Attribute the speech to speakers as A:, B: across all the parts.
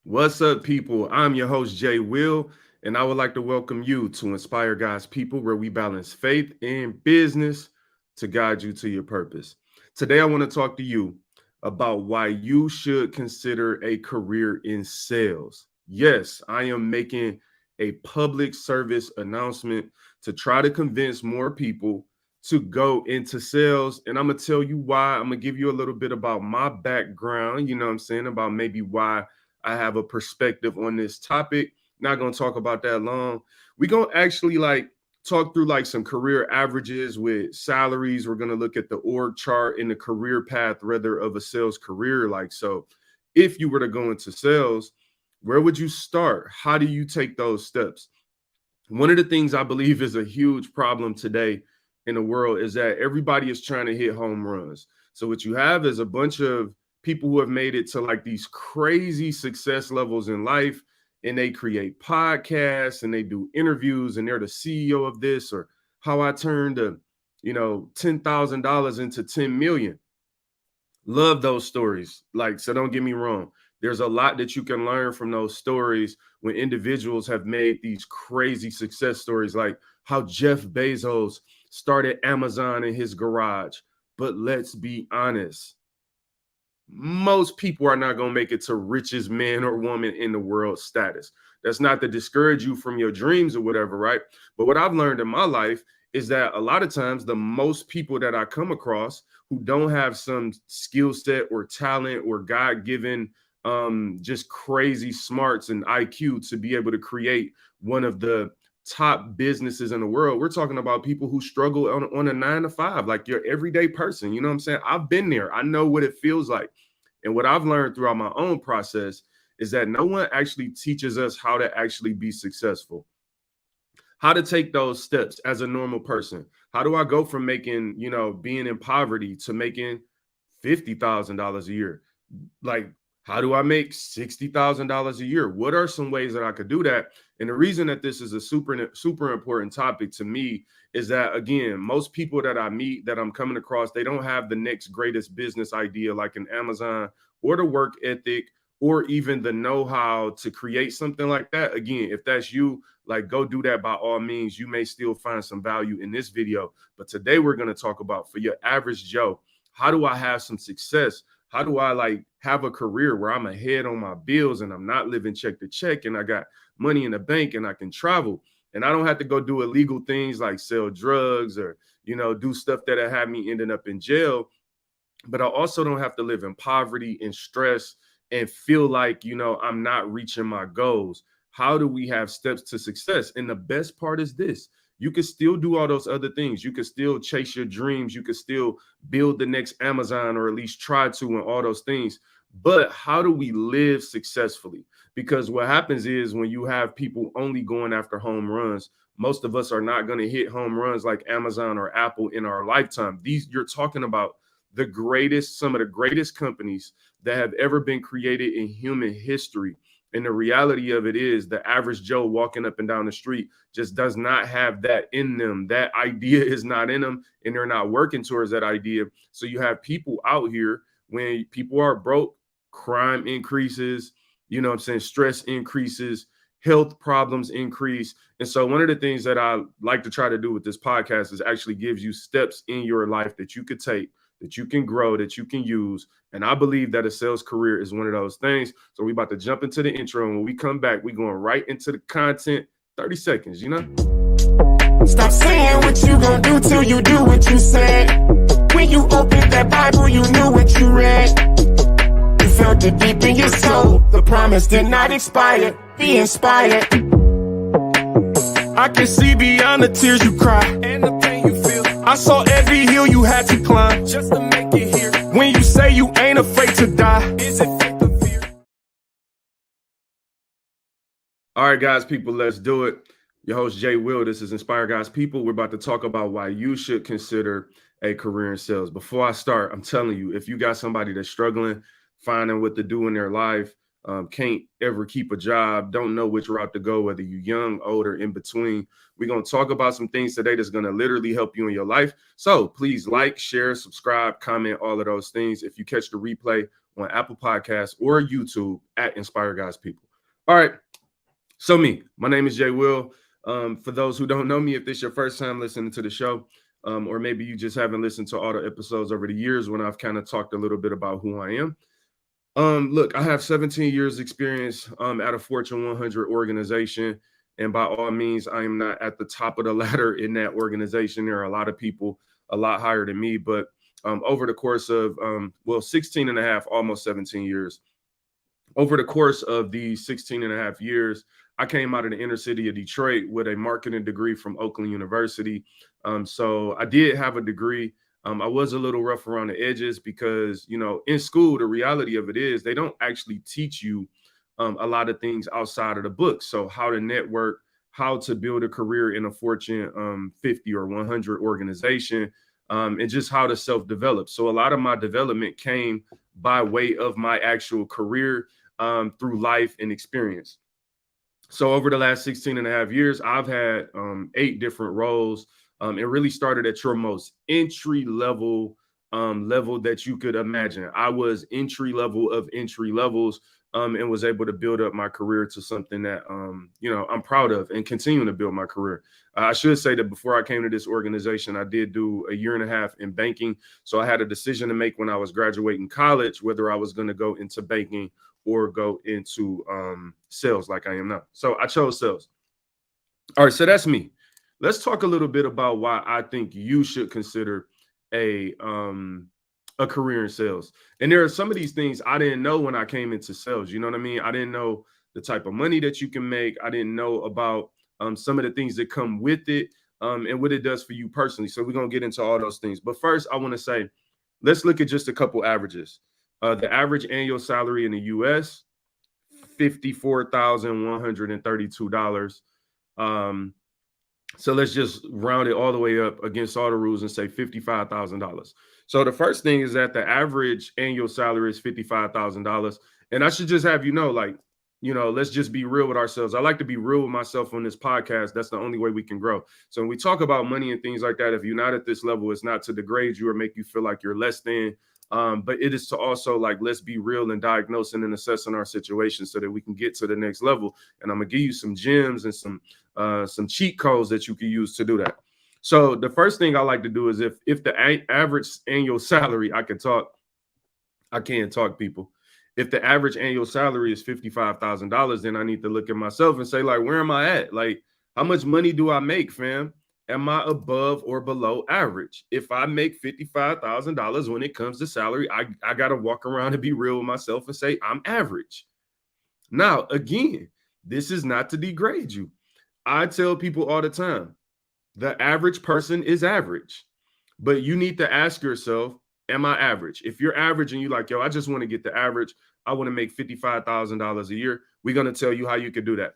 A: What's up, people? I'm your host, Jay Will, and I would like to welcome you to Inspire God's People, where we balance faith and business to guide you to your purpose. Today, I want to talk to you about why you should consider a career in sales. Yes, I am making a public service announcement to try to convince more people to go into sales. And I'm going to tell you why. I'm going to give you a little bit about my background, about maybe why I have a perspective on this topic. Not going to talk about that long. We're going to actually talk through some career averages with salaries. We're going to look at the org chart and the career path rather of a sales career. So if you were to go into sales, where would you start? How do you take those steps? One of the things I believe is a huge problem today in the world is that everybody is trying to hit home runs. So what you have is a bunch of people who have made it to these crazy success levels in life, and they create podcasts and they do interviews, and they're the CEO of this, or how I turned $10,000 into 10 million. Love those stories. So don't get me wrong. There's a lot that you can learn from those stories when individuals have made these crazy success stories, like how Jeff Bezos started Amazon in his garage. But let's be honest, most people are not going to make it to richest man or woman in the world status. That's not to discourage you from your dreams or whatever, right? But what I've learned in my life is that a lot of times the most people that I come across who don't have some skill set or talent or God-given just crazy smarts and IQ to be able to create one of the top businesses in the world. We're talking about people who struggle on a 9 to 5, like your everyday person. You know what I'm saying? I've been there. I know what it feels like. And what I've learned throughout my own process is that no one actually teaches us how to actually be successful, how to take those steps as a normal person. How do I go from making, being in poverty to making $50,000 a year? How do I make $60,000 a year? What are some ways that I could do that? And the reason that this is a super important topic to me is that, again, most people that I meet, that I'm coming across, they don't have the next greatest business idea like an Amazon, or the work ethic, or even the know-how to create something like that. Again, if that's you, go do that by all means. You may still find some value in this video. But today we're going to talk about, for your average Joe, how do I have some success? How do I have a career where I'm ahead on my bills and I'm not living check to check, and I got money in the bank and I can travel, and I don't have to go do illegal things like sell drugs or, do stuff that have me ending up in jail. But I also don't have to live in poverty and stress and feel like, I'm not reaching my goals. How do we have steps to success? And the best part is this: you can still do all those other things. You can still chase your dreams. You can still build the next Amazon, or at least try to, and all those things. But how do we live successfully? Because what happens is, when you have people only going after home runs, most of us are not going to hit home runs like Amazon or Apple in our lifetime. You're talking about some of the greatest companies that have ever been created in human history. And the reality of it is, the average Joe walking up and down the street just does not have that in them. That idea is not in them, and they're not working towards that idea. So you have people out here, when people are broke, crime increases, stress increases, health problems increase. And so one of the things that I like to try to do with this podcast is actually gives you steps in your life that you could take, that you can grow, that you can use. And I believe that a sales career is one of those things. So we're about to jump into the intro. And when we come back, we're going right into the content. 30 seconds,
B: Stop saying what you gonna do till you do what you said. When you opened that Bible, you knew what you read. You felt it deep in your soul. The promise did not expire. Be inspired. I can see beyond the tears you cry and the pain you feel. I saw every hill you had to climb just to make it here. When you say you ain't afraid to die, is it faith or fear?
A: All right, guys, people, let's do it. Your host, Jay Will. This is Inspire God's People. We're about to talk about why you should consider a career in sales. Before I start, I'm telling you, if you got somebody that's struggling, finding what to do in their life, can't ever keep a job, don't know which route to go, whether you're young, older, in between, we're going to talk about some things today that's going to literally help you in your life. So please like, share, subscribe, comment, all of those things. If you catch the replay on Apple Podcasts or YouTube at Inspire God's People. All right. So my name is Jay Will. For those who don't know me, if this is your first time listening to the show, or maybe you just haven't listened to all the episodes over the years when I've kind of talked a little bit about who I am. Look, I have 17 years experience at a Fortune 100 organization. And by all means, I am not at the top of the ladder in that organization. There are a lot of people a lot higher than me, but over the course of, 16 and a half, almost 17 years, over the course of these 16 and a half years, I came out of the inner city of Detroit with a marketing degree from Oakland University. So I did have a degree. I was a little rough around the edges because, in school, the reality of it is they don't actually teach you a lot of things outside of the book. So how to network, how to build a career in a Fortune 50 or 100 organization, and just how to self-develop. So a lot of my development came by way of my actual career through life and experience. So over the last 16 and a half years, I've had 8 different roles. It really started at your most entry level level that you could imagine. I was entry level of entry levels and was able to build up my career to something that, I'm proud of and continuing to build my career. I should say that before I came to this organization, I did do a year and a half in banking. So I had a decision to make when I was graduating college, whether I was going to go into banking or go into sales like I am now. So I chose sales. All right, so that's me. Let's talk a little bit about why I think you should consider a career in sales. And there are some of these things I didn't know when I came into sales. You know what I mean? I didn't know the type of money that you can make. I didn't know about some of the things that come with it and what it does for you personally. So we're going to get into all those things. But first, I want to say, let's look at just a couple averages. The average annual salary in the U.S., $54,132. So let's just round it all the way up against all the rules and say $55,000. So the first thing is that the average annual salary is $55,000. And I should just have let's just be real with ourselves. I like to be real with myself on this podcast. That's the only way we can grow. So when we talk about money and things like that, if you're not at this level, it's not to degrade you or make you feel like you're less than. But it is to also let's be real and diagnosing and assessing our situation so that we can get to the next level. And I'm gonna give you some gems and some cheat codes that you can use to do that. So the first thing I like to do is if the average annual salary, I can't talk people. If the average annual salary is $55,000, then I need to look at myself and say, where am I at? How much money do I make, fam? Am I above or below average? If I make $55,000 when it comes to salary, I got to walk around and be real with myself and say I'm average. Now, again, this is not to degrade you. I tell people all the time, the average person is average, but you need to ask yourself, am I average? If you're average and you're like, I just want to get the average, I want to make $55,000 a year, we're going to tell you how you can do that.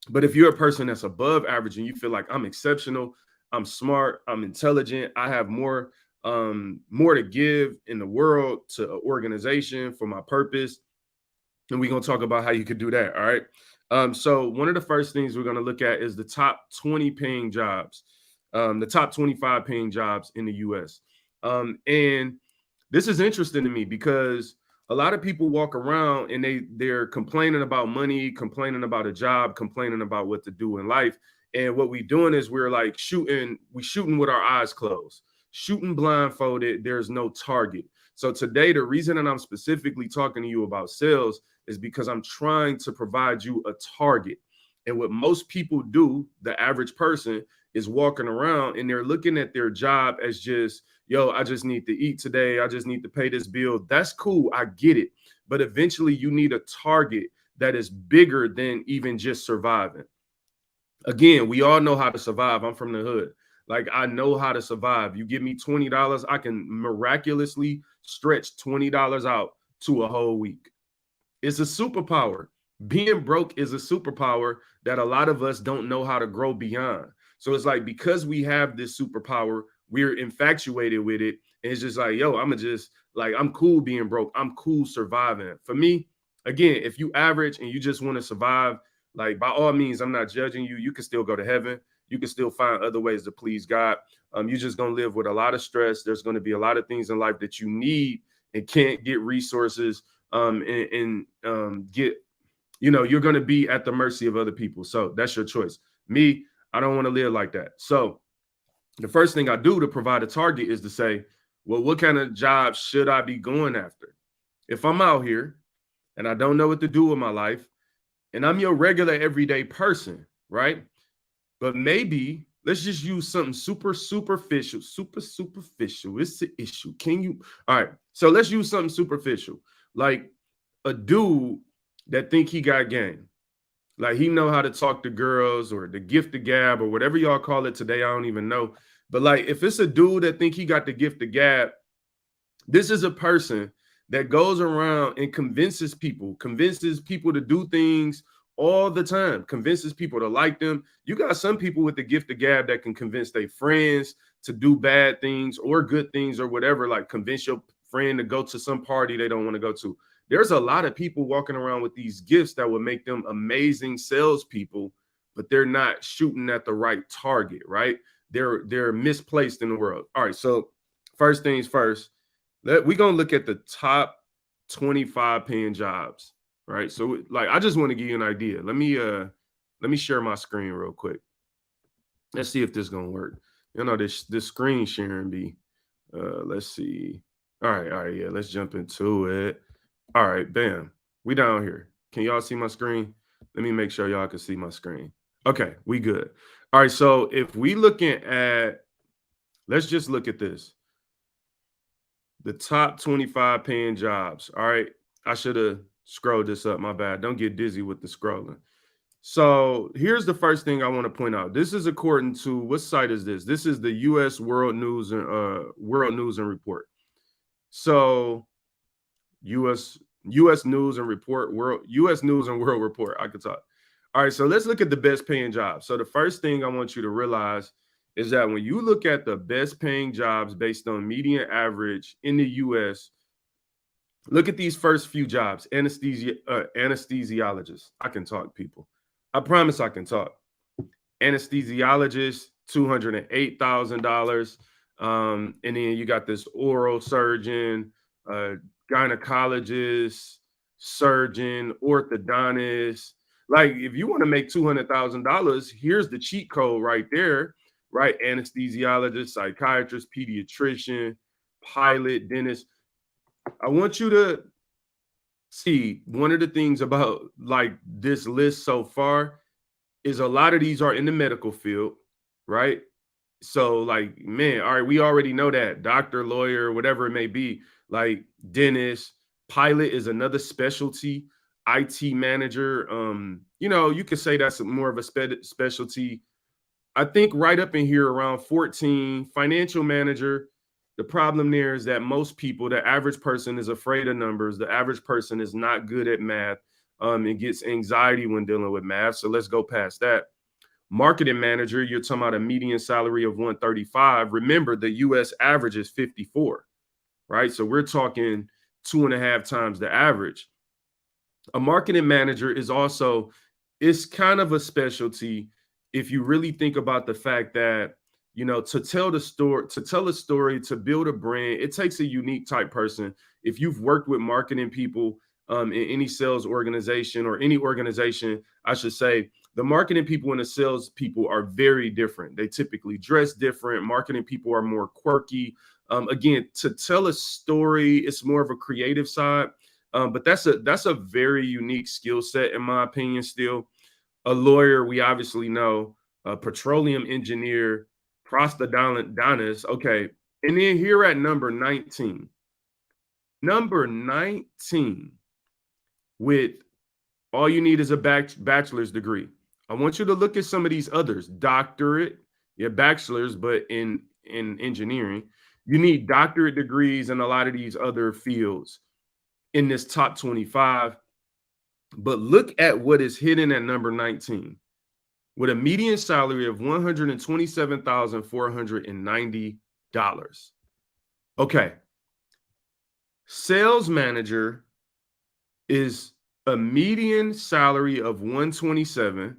A: But if you're a person that's above average and you feel like I'm exceptional, I'm smart, I'm intelligent, I have more to give in the world to an organization for my purpose, and we're going to talk about how you could do that. All right. So one of the first things we're going to look at is the top 20 paying jobs, the top 25 paying jobs in the U.S. And this is interesting to me because a lot of people walk around and they're complaining about money, complaining about a job, complaining about what to do in life. And what we're doing is we're shooting with our eyes closed, shooting blindfolded. There's no target. So today, the reason that I'm specifically talking to you about sales is because I'm trying to provide you a target. And what most people do, the average person, is walking around and they're looking at their job as just, I just need to eat today. I just need to pay this bill. That's cool. I get it. But eventually you need a target that is bigger than even just surviving. Again, we all know how to survive. I'm from the hood. I know how to survive. You give me $20, I can miraculously stretch $20 out to a whole week. It's a superpower. Being broke is a superpower that a lot of us don't know how to grow beyond. So it's because we have this superpower, we're infatuated with it. And it's just I'm cool being broke. I'm cool surviving. For me, again, if you average and you just want to survive, by all means, I'm not judging you. You can still go to heaven. You can still find other ways to please God. You're just going to live with a lot of stress. There's going to be a lot of things in life that you need and can't get resources and get, you know, you're going to be at the mercy of other people. So that's your choice. Me, I don't want to live like that. So the first thing I do to provide a target is to say, well, what kind of jobs should I be going after? If I'm out here and I don't know what to do with my life, and I'm your regular everyday person, right? But maybe let's just use something superficial. It's the issue. Can you? All right. So let's use something superficial, like a dude that think he got game, like he know how to talk to girls or the gift of gab or whatever y'all call it today. I don't even know. But like, if it's a dude that think he got the gift of gab, this is a person that goes around and convinces people to do things all the time, convinces people to like them. You got some people with the gift of gab that can convince their friends to do bad things or good things or whatever, like convince your friend to go to some party they don't want to go to. There's a lot of people walking around with these gifts that would make them amazing salespeople, but they're not shooting at the right target, right? They're misplaced in the world. All right, so first things first, we're going to look at the top 25 paying jobs, right? So like, I just want to give you an idea. Let me share my screen real quick. Let's see if this is going to work. You know, this screen sharing be, let's see. All right. Yeah, let's jump into it. All right, bam. We down here. Can y'all see my screen? Let me make sure y'all can see my screen. Okay, we good. All right, so if we looking at, let's just look at this. The top 25 paying jobs. All right, I should have scrolled this up. My bad. Don't get dizzy with the scrolling. So here's the first thing I want to point out. This is according to, what site is this? This is the U.S. World News and Report. So U.S. News and Report, U.S. News and World Report. I could talk. All right, so let's look at the best paying jobs. So the first thing I want you to realize is that when you look at the best paying jobs based on median average in the U.S., look at these first few jobs. Anesthesiologist. I can talk, people. I promise I can talk. Anesthesiologist, $208,000. And then you got this oral surgeon, gynecologist, surgeon, orthodontist. Like, if you want to make $200,000, here's the cheat code right there, right? Anesthesiologist, psychiatrist, pediatrician, pilot, dentist. I want you to see, one of the things about like this list so far is a lot of these are in the medical field, right? So like, man, all right, we already know that doctor, lawyer, whatever it may be, like dentist, pilot is another specialty, IT manager. You know, you could say that's more of a specialty. I think right up in here around 14, financial manager. The problem there is that most people, the average person is afraid of numbers. The average person is not good at math and gets anxiety when dealing with math. So let's go past that. Marketing manager, you're talking about a median salary of 135. Remember, the U.S. average is 54, right? So we're talking 2.5 times the average. A marketing manager is also, it's kind of a specialty if you really think about the fact that, you know, to tell a story, to build a brand, it takes a unique type person. If you've worked with marketing people in any sales organization or any organization, I should say, the marketing people and the sales people are very different. They typically dress different. Marketing people are more quirky. Again, to tell a story, it's more of a creative side. But that's a very unique skill set, in my opinion, still. A lawyer, we obviously know, a petroleum engineer, prosthodontist. Okay. And then here at number 19, with all you need is a bachelor's degree. I want you to look at some of these others. Doctorate, yeah, bachelor's, but in engineering, you need doctorate degrees in a lot of these other fields in this top 25. But look at what is hidden at number 19 with a median salary of $127,490. Okay. Sales manager is a median salary of $127,000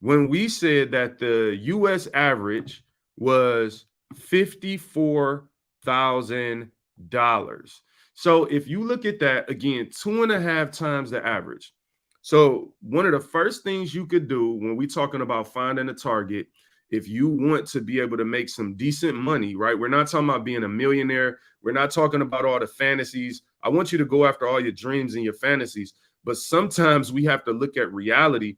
A: when we said that the U.S. average was $54,000. So if you look at that again, 2.5 times the average. So one of the first things you could do when we're talking about finding a target, if you want to be able to make some decent money, right? We're not talking about being a millionaire. We're not talking about all the fantasies. I want you to go after all your dreams and your fantasies. But sometimes we have to look at reality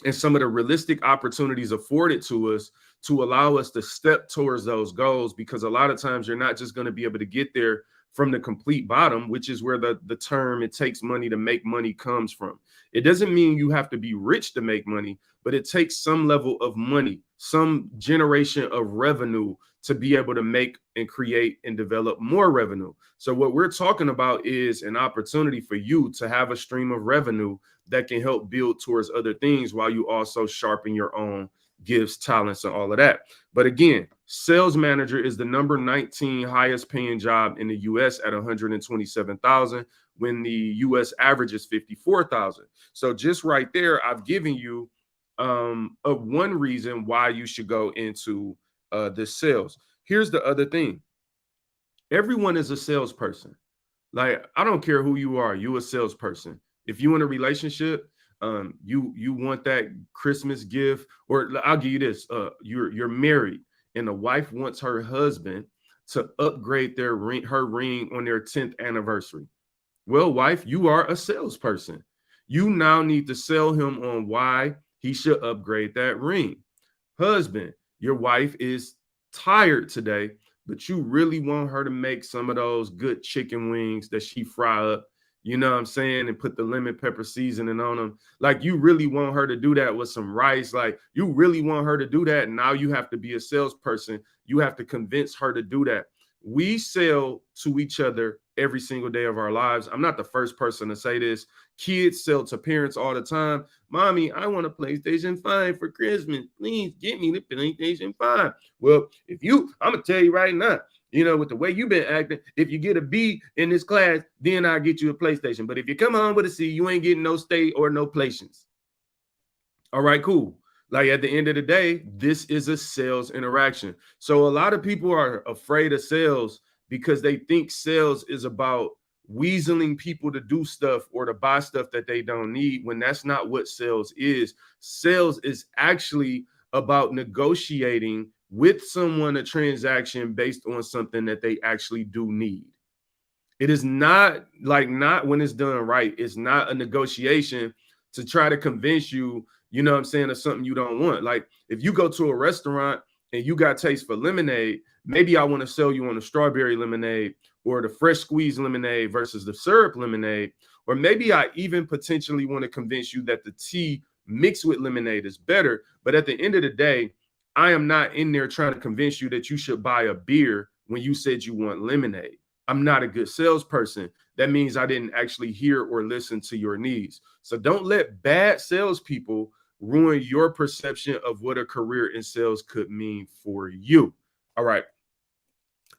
A: and some of the realistic opportunities afforded to us to allow us to step towards those goals, because a lot of times you're not just going to be able to get there from the complete bottom, which is where the term "it takes money to make money" comes from. It doesn't mean you have to be rich to make money, but it takes some level of money, some generation of revenue to be able to make and create and develop more revenue. So what we're talking about is an opportunity for you to have a stream of revenue that can help build towards other things while you also sharpen your own gifts, talents, and all of that. But again, sales manager is the number 19 highest paying job in the US at 127,000 when the US average is 54,000. So just right there, I've given you one reason why you should go into this sales. Here's the other thing. Everyone is a salesperson. Like, I don't care who you are, you a salesperson. If you in a relationship, you want that Christmas gift, or I'll give you this: you're married, and the wife wants her husband to upgrade her ring on their 10th anniversary. Well, wife, you are a salesperson. You now need to sell him on why he should upgrade that ring. Husband, your wife is tired today, but you really want her to make some of those good chicken wings that she fry up, you know what I'm saying, and put the lemon pepper seasoning on them. Like, you really want her to do that with some rice. Like, you really want her to do that. And now you have to be a salesperson. You have to convince her to do that. We sell to each other every single day of our lives. I'm not the first person to say this. Kids sell to parents all the time. Mommy, I want a PlayStation 5 for Christmas. Please get me the PlayStation 5. Well, I'm going to tell you right now, you know, with the way you've been acting, if you get a B in this class, then I'll get you a PlayStation. But if you come home with a C, you ain't getting no state or no plations. All right, cool. Like, at the end of the day, this is a sales interaction. So a lot of people are afraid of sales because they think sales is about weaseling people to do stuff or to buy stuff that they don't need, when that's not what sales is. Sales is actually about negotiating with someone a transaction based on something that they actually do need. It is not when it's done right, it's not a negotiation to try to convince you, you know what I'm saying, of something you don't want. Like, if you go to a restaurant and you got taste for lemonade, maybe I want to sell you on the strawberry lemonade or the fresh squeezed lemonade versus the syrup lemonade. Or maybe I even potentially want to convince you that the tea mixed with lemonade is better. But at the end of the day, I am not in there trying to convince you that you should buy a beer when you said you want lemonade. I'm not a good salesperson. That means I didn't actually hear or listen to your needs. So don't let bad salespeople ruin your perception of what a career in sales could mean for you. All right.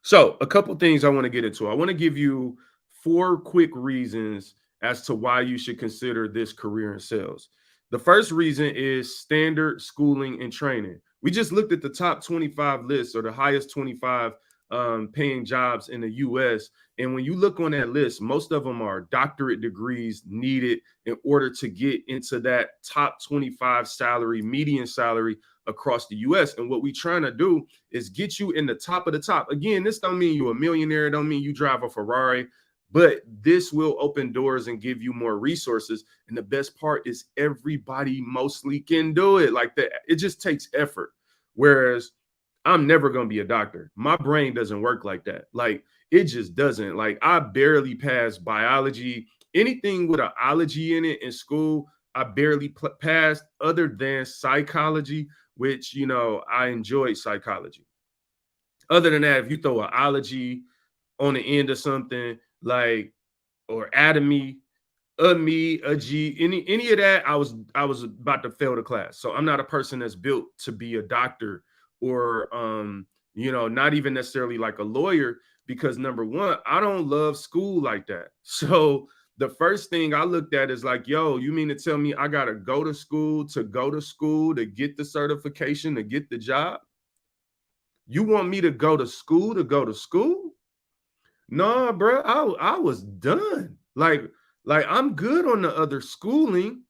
A: So a couple things I want to get into. I want to give you 4 quick reasons as to why you should consider this career in sales. The first reason is standard schooling and training. We just looked at the top 25 lists, or the highest 25 paying jobs in the US. And when you look on that list, most of them are doctorate degrees needed in order to get into that top 25 salary, median salary across the US. And what we're trying to do is get you in the top of the top. Again, this don't mean you're a millionaire, don't mean you drive a Ferrari, but this will open doors and give you more resources. And the best part is everybody mostly can do it like that. It just takes effort. Whereas I'm never going to be a doctor. My brain doesn't work like that. Like, it just doesn't. Like, I barely passed biology. Anything with an ology in it in school, I barely passed, other than psychology, which, you know, I enjoyed psychology. Other than that, if you throw an ology on the end of something, like, or atomy, a me, a G, any of that, I was about to fail the class. So I'm not a person that's built to be a doctor, or you know, not even necessarily like a lawyer, because number one, I don't love school like that. So the first thing I looked at is like, yo, you mean to tell me I gotta go to school to get the certification to get the job? You want me to go to school to go to school? No, bro, I was done. Like I'm good on the other schooling.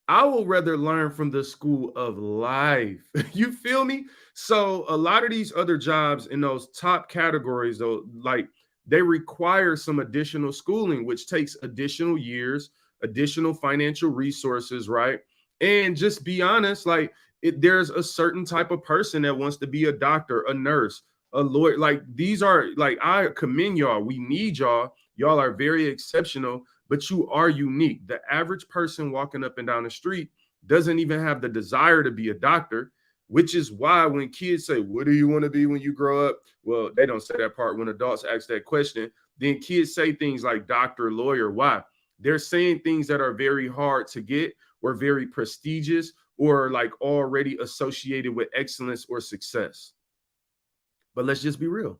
A: I will rather learn from the school of life. You feel me? So a lot of these other jobs in those top categories, though, like they require some additional schooling, which takes additional years, additional financial resources, right? And just be honest, like there's a certain type of person that wants to be a doctor, a nurse, a lawyer. Like these are like I commend y'all. We need y'all. Y'all are very exceptional, but you are unique. The average person walking up and down the street doesn't even have the desire to be a doctor, which is why when kids say, "What do you want to be when you grow up?" Well, they don't say that part when adults ask that question. Then kids say things like doctor, lawyer. Why? They're saying things that are very hard to get or very prestigious or like already associated with excellence or success. But let's just be real.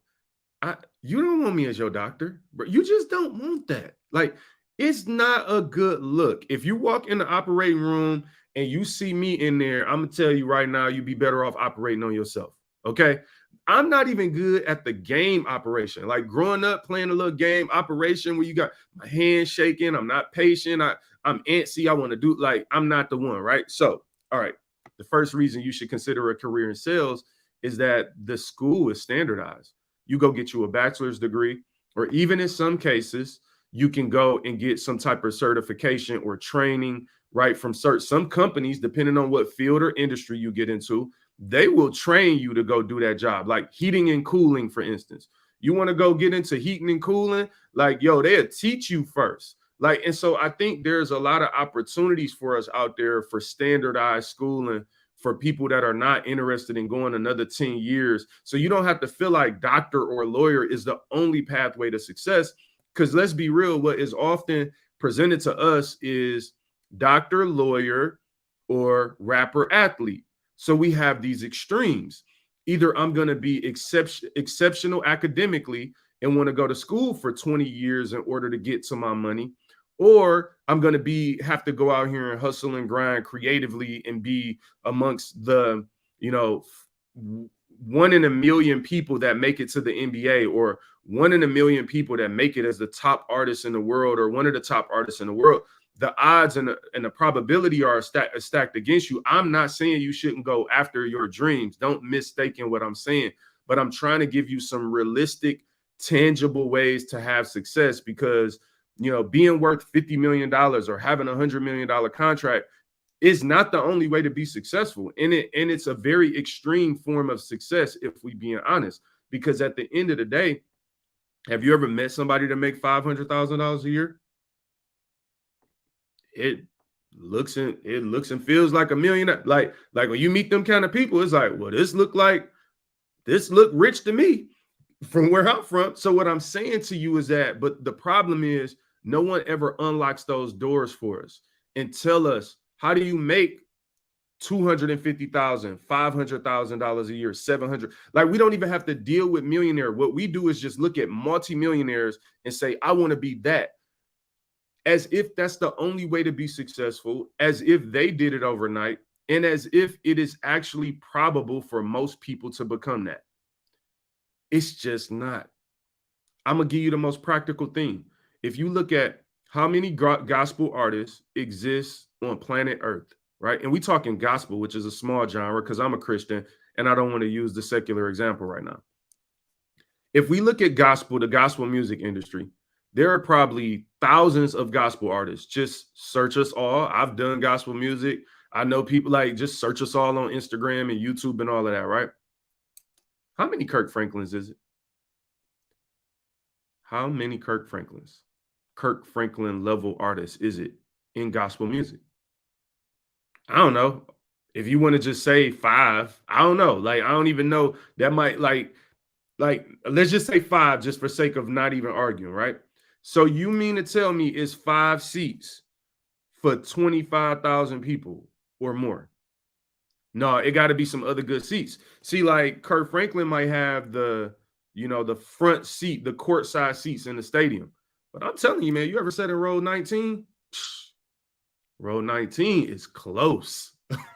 A: You don't want me as your doctor, but you just don't want that. Like, it's not a good look. If you walk in the operating room and you see me in there, I'm gonna tell you right now, you'd be better off operating on yourself. Okay. I'm not even good at the game operation. Like growing up playing a little game operation where you got my hand shaking, I'm not patient, I'm antsy, I want to do like I'm not the one, right? So, all right. The first reason you should consider a career in sales is that the school is standardized. You go get you a bachelor's degree, or even in some cases, you can go and get some type of certification or training, right? From some companies, depending on what field or industry you get into, they will train you to go do that job, like heating and cooling, for instance. You want to go get into heating and cooling, like, yo, they'll teach you first. Like, and so I think there's a lot of opportunities for us out there for standardized schooling for people that are not interested in going another 10 years. So you don't have to feel like doctor or lawyer is the only pathway to success. Because let's be real, what is often presented to us is doctor, lawyer, or rapper, athlete. So we have these extremes. Either I'm going to be exceptional academically and want to go to school for 20 years in order to get to my money, or I'm going to have to go out here and hustle and grind creatively and be amongst the, 1 in a million people that make it to the NBA, or 1 in a million people that make it as the top artist in the world, or one of the top artists in the world. The odds and the probability are stacked against you. I'm not saying you shouldn't go after your dreams. Don't mistaken what I'm saying, but I'm trying to give you some realistic, tangible ways to have success, because being worth $50 million or having $100 million contract is not the only way to be successful. And it's a very extreme form of success, if we being honest, because at the end of the day, have you ever met somebody that make $500,000 a year? It looks and feels like $1 million. Like when you meet them kind of people, it's like, well, this look rich to me from where I'm from. So what I'm saying to you is that, but the problem is no one ever unlocks those doors for us and tell us, how do you make $250,000, $500,000 a year, 700? Like, we don't even have to deal with millionaire. What we do is just look at multimillionaires and say, I want to be that, as if that's the only way to be successful, as if they did it overnight, and as if it is actually probable for most people to become that. It's just not. I'm going to give you the most practical thing. If you look at how many gospel artists exist on planet Earth, right? And we talking gospel, which is a small genre, because I'm a Christian and I don't want to use the secular example right now. If we look at gospel, the gospel music industry, there are probably thousands of gospel artists. Just search us all. I've done gospel music. I know people, like, just search us all on Instagram and YouTube and all of that, right? How many Kirk Franklins is it? How many Kirk Franklin level artists is it in gospel music? I don't know. If you want to just say 5, I don't know. Like, I don't even know. That might like let's just say 5 just for sake of not even arguing, right? So you mean to tell me it's 5 seats for 25,000 people or more? No, it got to be some other good seats. See, like Kirk Franklin might have the front seat, the courtside seats in the stadium. But I'm telling you, man, you ever sat in row 19? Row 19 is close.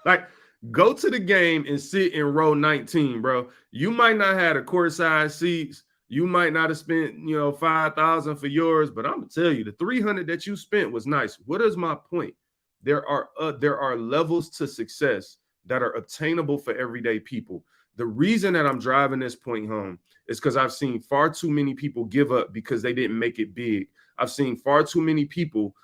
A: Like, go to the game and sit in row 19, bro. You might not have the courtside seats, You might not have spent, 5,000 for yours, but I'm gonna tell you, the 300 that you spent was nice. What is my point? There are levels to success that are obtainable for everyday people. The reason that I'm driving this point home is because I've seen far too many people give up because they didn't make it big. I've seen far too many people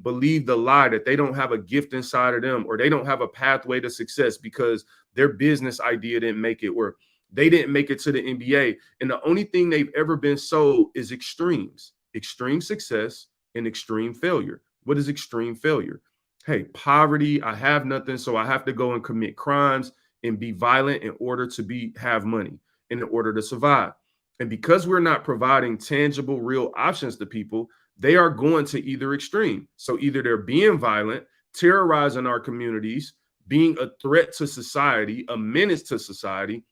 A: believe the lie that they don't have a gift inside of them, or they don't have a pathway to success because their business idea didn't make it, or they didn't make it to the NBA. And the only thing they've ever been sold is extremes: extreme success and extreme failure. What is extreme failure? Hey, poverty, I have nothing, so I have to go and commit crimes and be violent in order to have money, in order to survive. And because we're not providing tangible, real options to people, they are going to either extreme. So either they're being violent, terrorizing our communities, being a threat to society, a menace to society,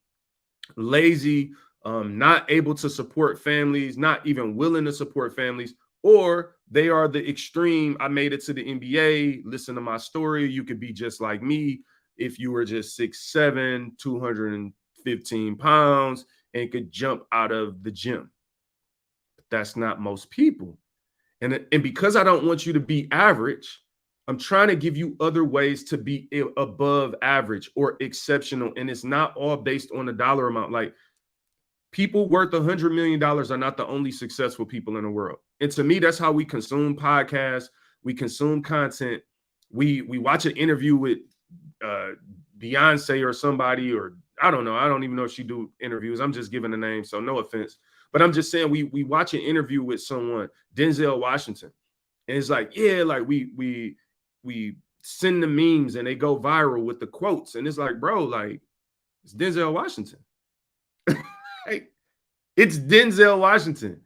A: lazy, not able to support families, not even willing to support families, or they are the extreme. I made it to the NBA. Listen to my story. You could be just like me if you were just 6'7", 215 pounds, and could jump out of the gym. But that's not most people. And because I don't want you to be average, I'm trying to give you other ways to be above average or exceptional. And it's not all based on a dollar amount. Like, people worth $100 million are not the only successful people in the world. And to me, that's how we consume podcasts. We consume content. We watch an interview with Beyonce or somebody, or I don't know. I don't even know if she do interviews. I'm just giving a name, so no offense. But I'm just saying we watch an interview with someone, Denzel Washington, and it's like, yeah, like we send the memes and they go viral with the quotes, and it's like, bro, like, it's Denzel Washington. Like, it's Denzel Washington.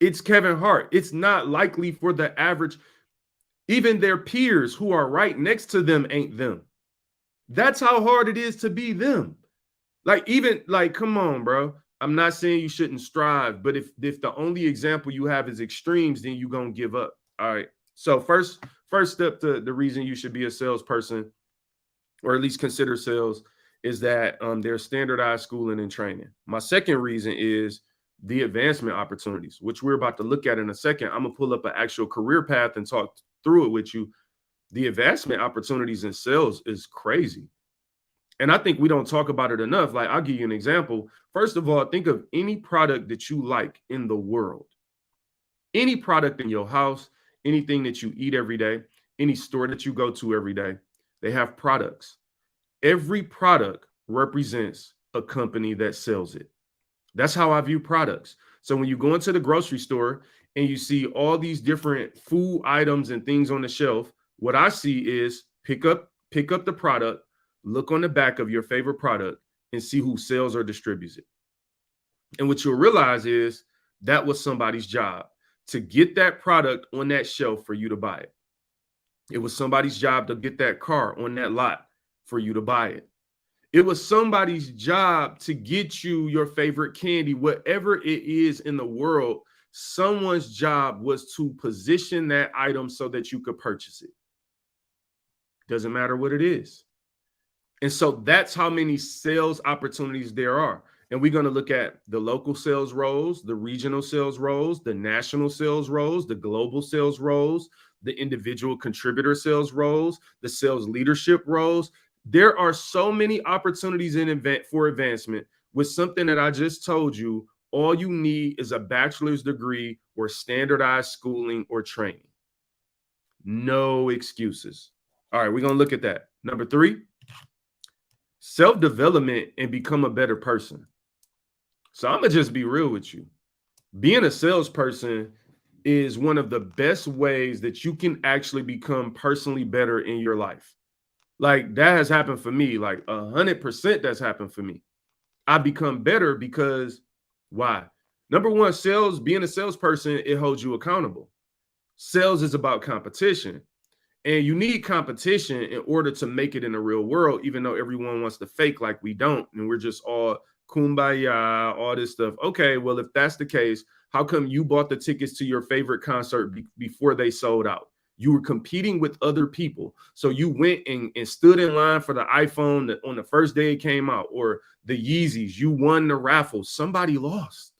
A: It's Kevin Hart. It's not likely for the average. Even their peers who are right next to them ain't them. That's how hard it is to be them. Like, even like, come on, bro. I'm not saying you shouldn't strive, but if the only example you have is extremes, then you're going to give up. All right. So first step to the reason you should be a salesperson, or at least consider sales, is that there's standardized schooling and training. My second reason is the advancement opportunities, which we're about to look at in a second. I'm going to pull up an actual career path and talk through it with you. The advancement opportunities in sales is crazy. And I think we don't talk about it enough. Like, I'll give you an example. First of all, think of any product that you like in the world. Any product in your house, anything that you eat every day, any store that you go to every day, they have products. Every product represents a company that sells it. That's how I view products. So when you go into the grocery store and you see all these different food items and things on the shelf, what I see is pick up the product, look on the back of your favorite product, and see who sells or distributes it. And what you'll realize is that was somebody's job to get that product on that shelf for you to buy it. It was somebody's job to get that car on that lot for you to buy it. It was somebody's job to get you your favorite candy, whatever it is in the world. Someone's job was to position that item so that you could purchase it. Doesn't matter what it is. And so that's how many sales opportunities there are. And we're going to look at the local sales roles, the regional sales roles, the national sales roles, the global sales roles, the individual contributor sales roles, the sales leadership roles. There are so many opportunities for advancement. With something that I just told you, all you need is a bachelor's degree or standardized schooling or training. No excuses. All right, we're going to look at that. Number 3, self-development and become a better person. So I'm going to just be real with you. Being a salesperson is one of the best ways that you can actually become personally better in your life. Like, that has happened for me. Like 100% that's happened for me. I become better because why? Number one, being a salesperson, it holds you accountable. Sales is about competition. And you need competition in order to make it in the real world, even though everyone wants to fake like we don't. And we're just all kumbaya, all this stuff. Okay, well, if that's the case, how come you bought the tickets to your favorite concert before they sold out? You were competing with other people. So you went and stood in line for the iPhone on the first day it came out, or the Yeezys. You won the raffle. Somebody lost.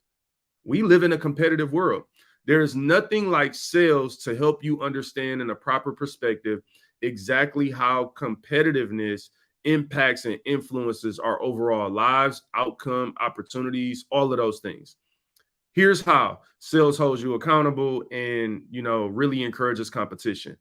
A: We live in a competitive world. There's nothing like sales to help you understand in a proper perspective exactly how competitiveness impacts and influences our overall lives, outcome, opportunities, all of those things. Here's how sales holds you accountable and, really encourages competition.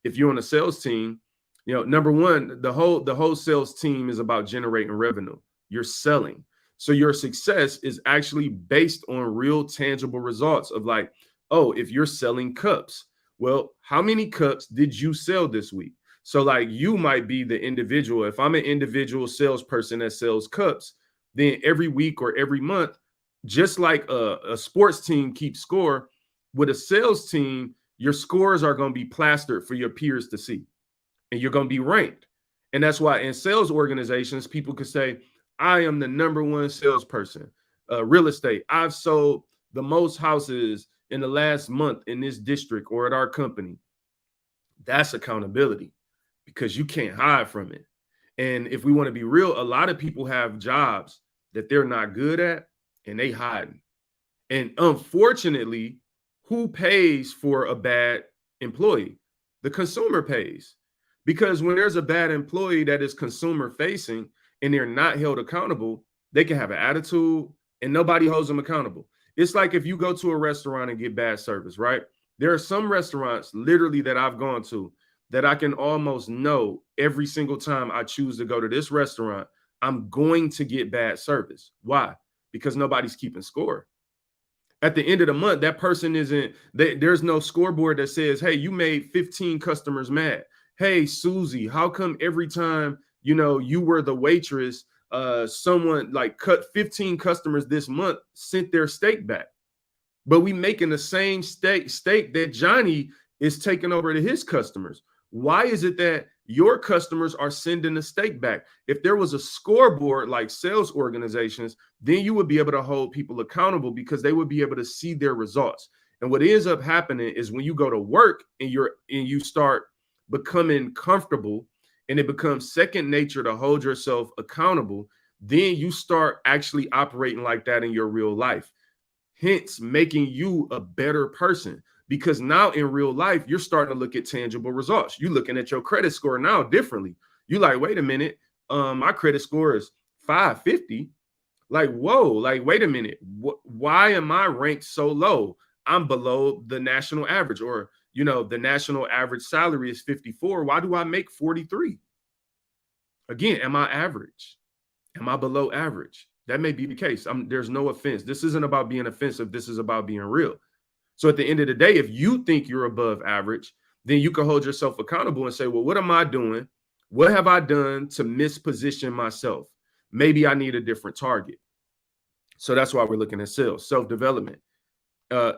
A: If you're on a sales team, number one, the whole sales team is about generating revenue. You're selling. So your success is actually based on real tangible results of like, oh, if you're selling cups, well, how many cups did you sell this week? So like you might be the individual. If I'm an individual salesperson that sells cups, then every week or every month, just like a sports team keeps score, with a sales team, your scores are going to be plastered for your peers to see, and you're going to be ranked. And that's why in sales organizations, people could say, I am the number one salesperson. Real estate, I've sold the most houses in the last month in this district or at our company. That's accountability, because you can't hide from it. And if we want to be real, a lot of people have jobs that they're not good at and they hiding. And unfortunately, who pays for a bad employee? The consumer pays. Because when there's a bad employee that is consumer facing and they're not held accountable, they can have an attitude and nobody holds them accountable. It's like if you go to a restaurant and get bad service, right? There are some restaurants literally that I've gone to that I can almost know every single time I choose to go to this restaurant, I'm going to get bad service. Why? Because nobody's keeping score. At the end of the month, that person there's no scoreboard that says, hey, you made 15 customers mad. Hey, Susie, how come every time, you were the waitress, someone like cut 15 customers this month, sent their steak back? But we making the same steak that Johnny is taking over to his customers. Why is it that your customers are sending the steak back? If there was a scoreboard like sales organizations, then you would be able to hold people accountable because they would be able to see their results. And what ends up happening is when you go to work and you start becoming comfortable and it becomes second nature to hold yourself accountable, then you start actually operating like that in your real life. Hence, making you a better person. Because now in real life, you're starting to look at tangible results. You're looking at your credit score now differently. You're like, wait a minute, my credit score is 550. Like, whoa, like, wait a minute. Why am I ranked so low? I'm below the national average, or, the national average salary is 54. Why do I make 43? Again, am I average? Am I below average? That may be the case. There's no offense. This isn't about being offensive. This is about being real. So at the end of the day, if you think you're above average, then you can hold yourself accountable and say, well, what am I doing? What have I done to misposition myself? Maybe I need a different target. So that's why we're looking at sales, self-development.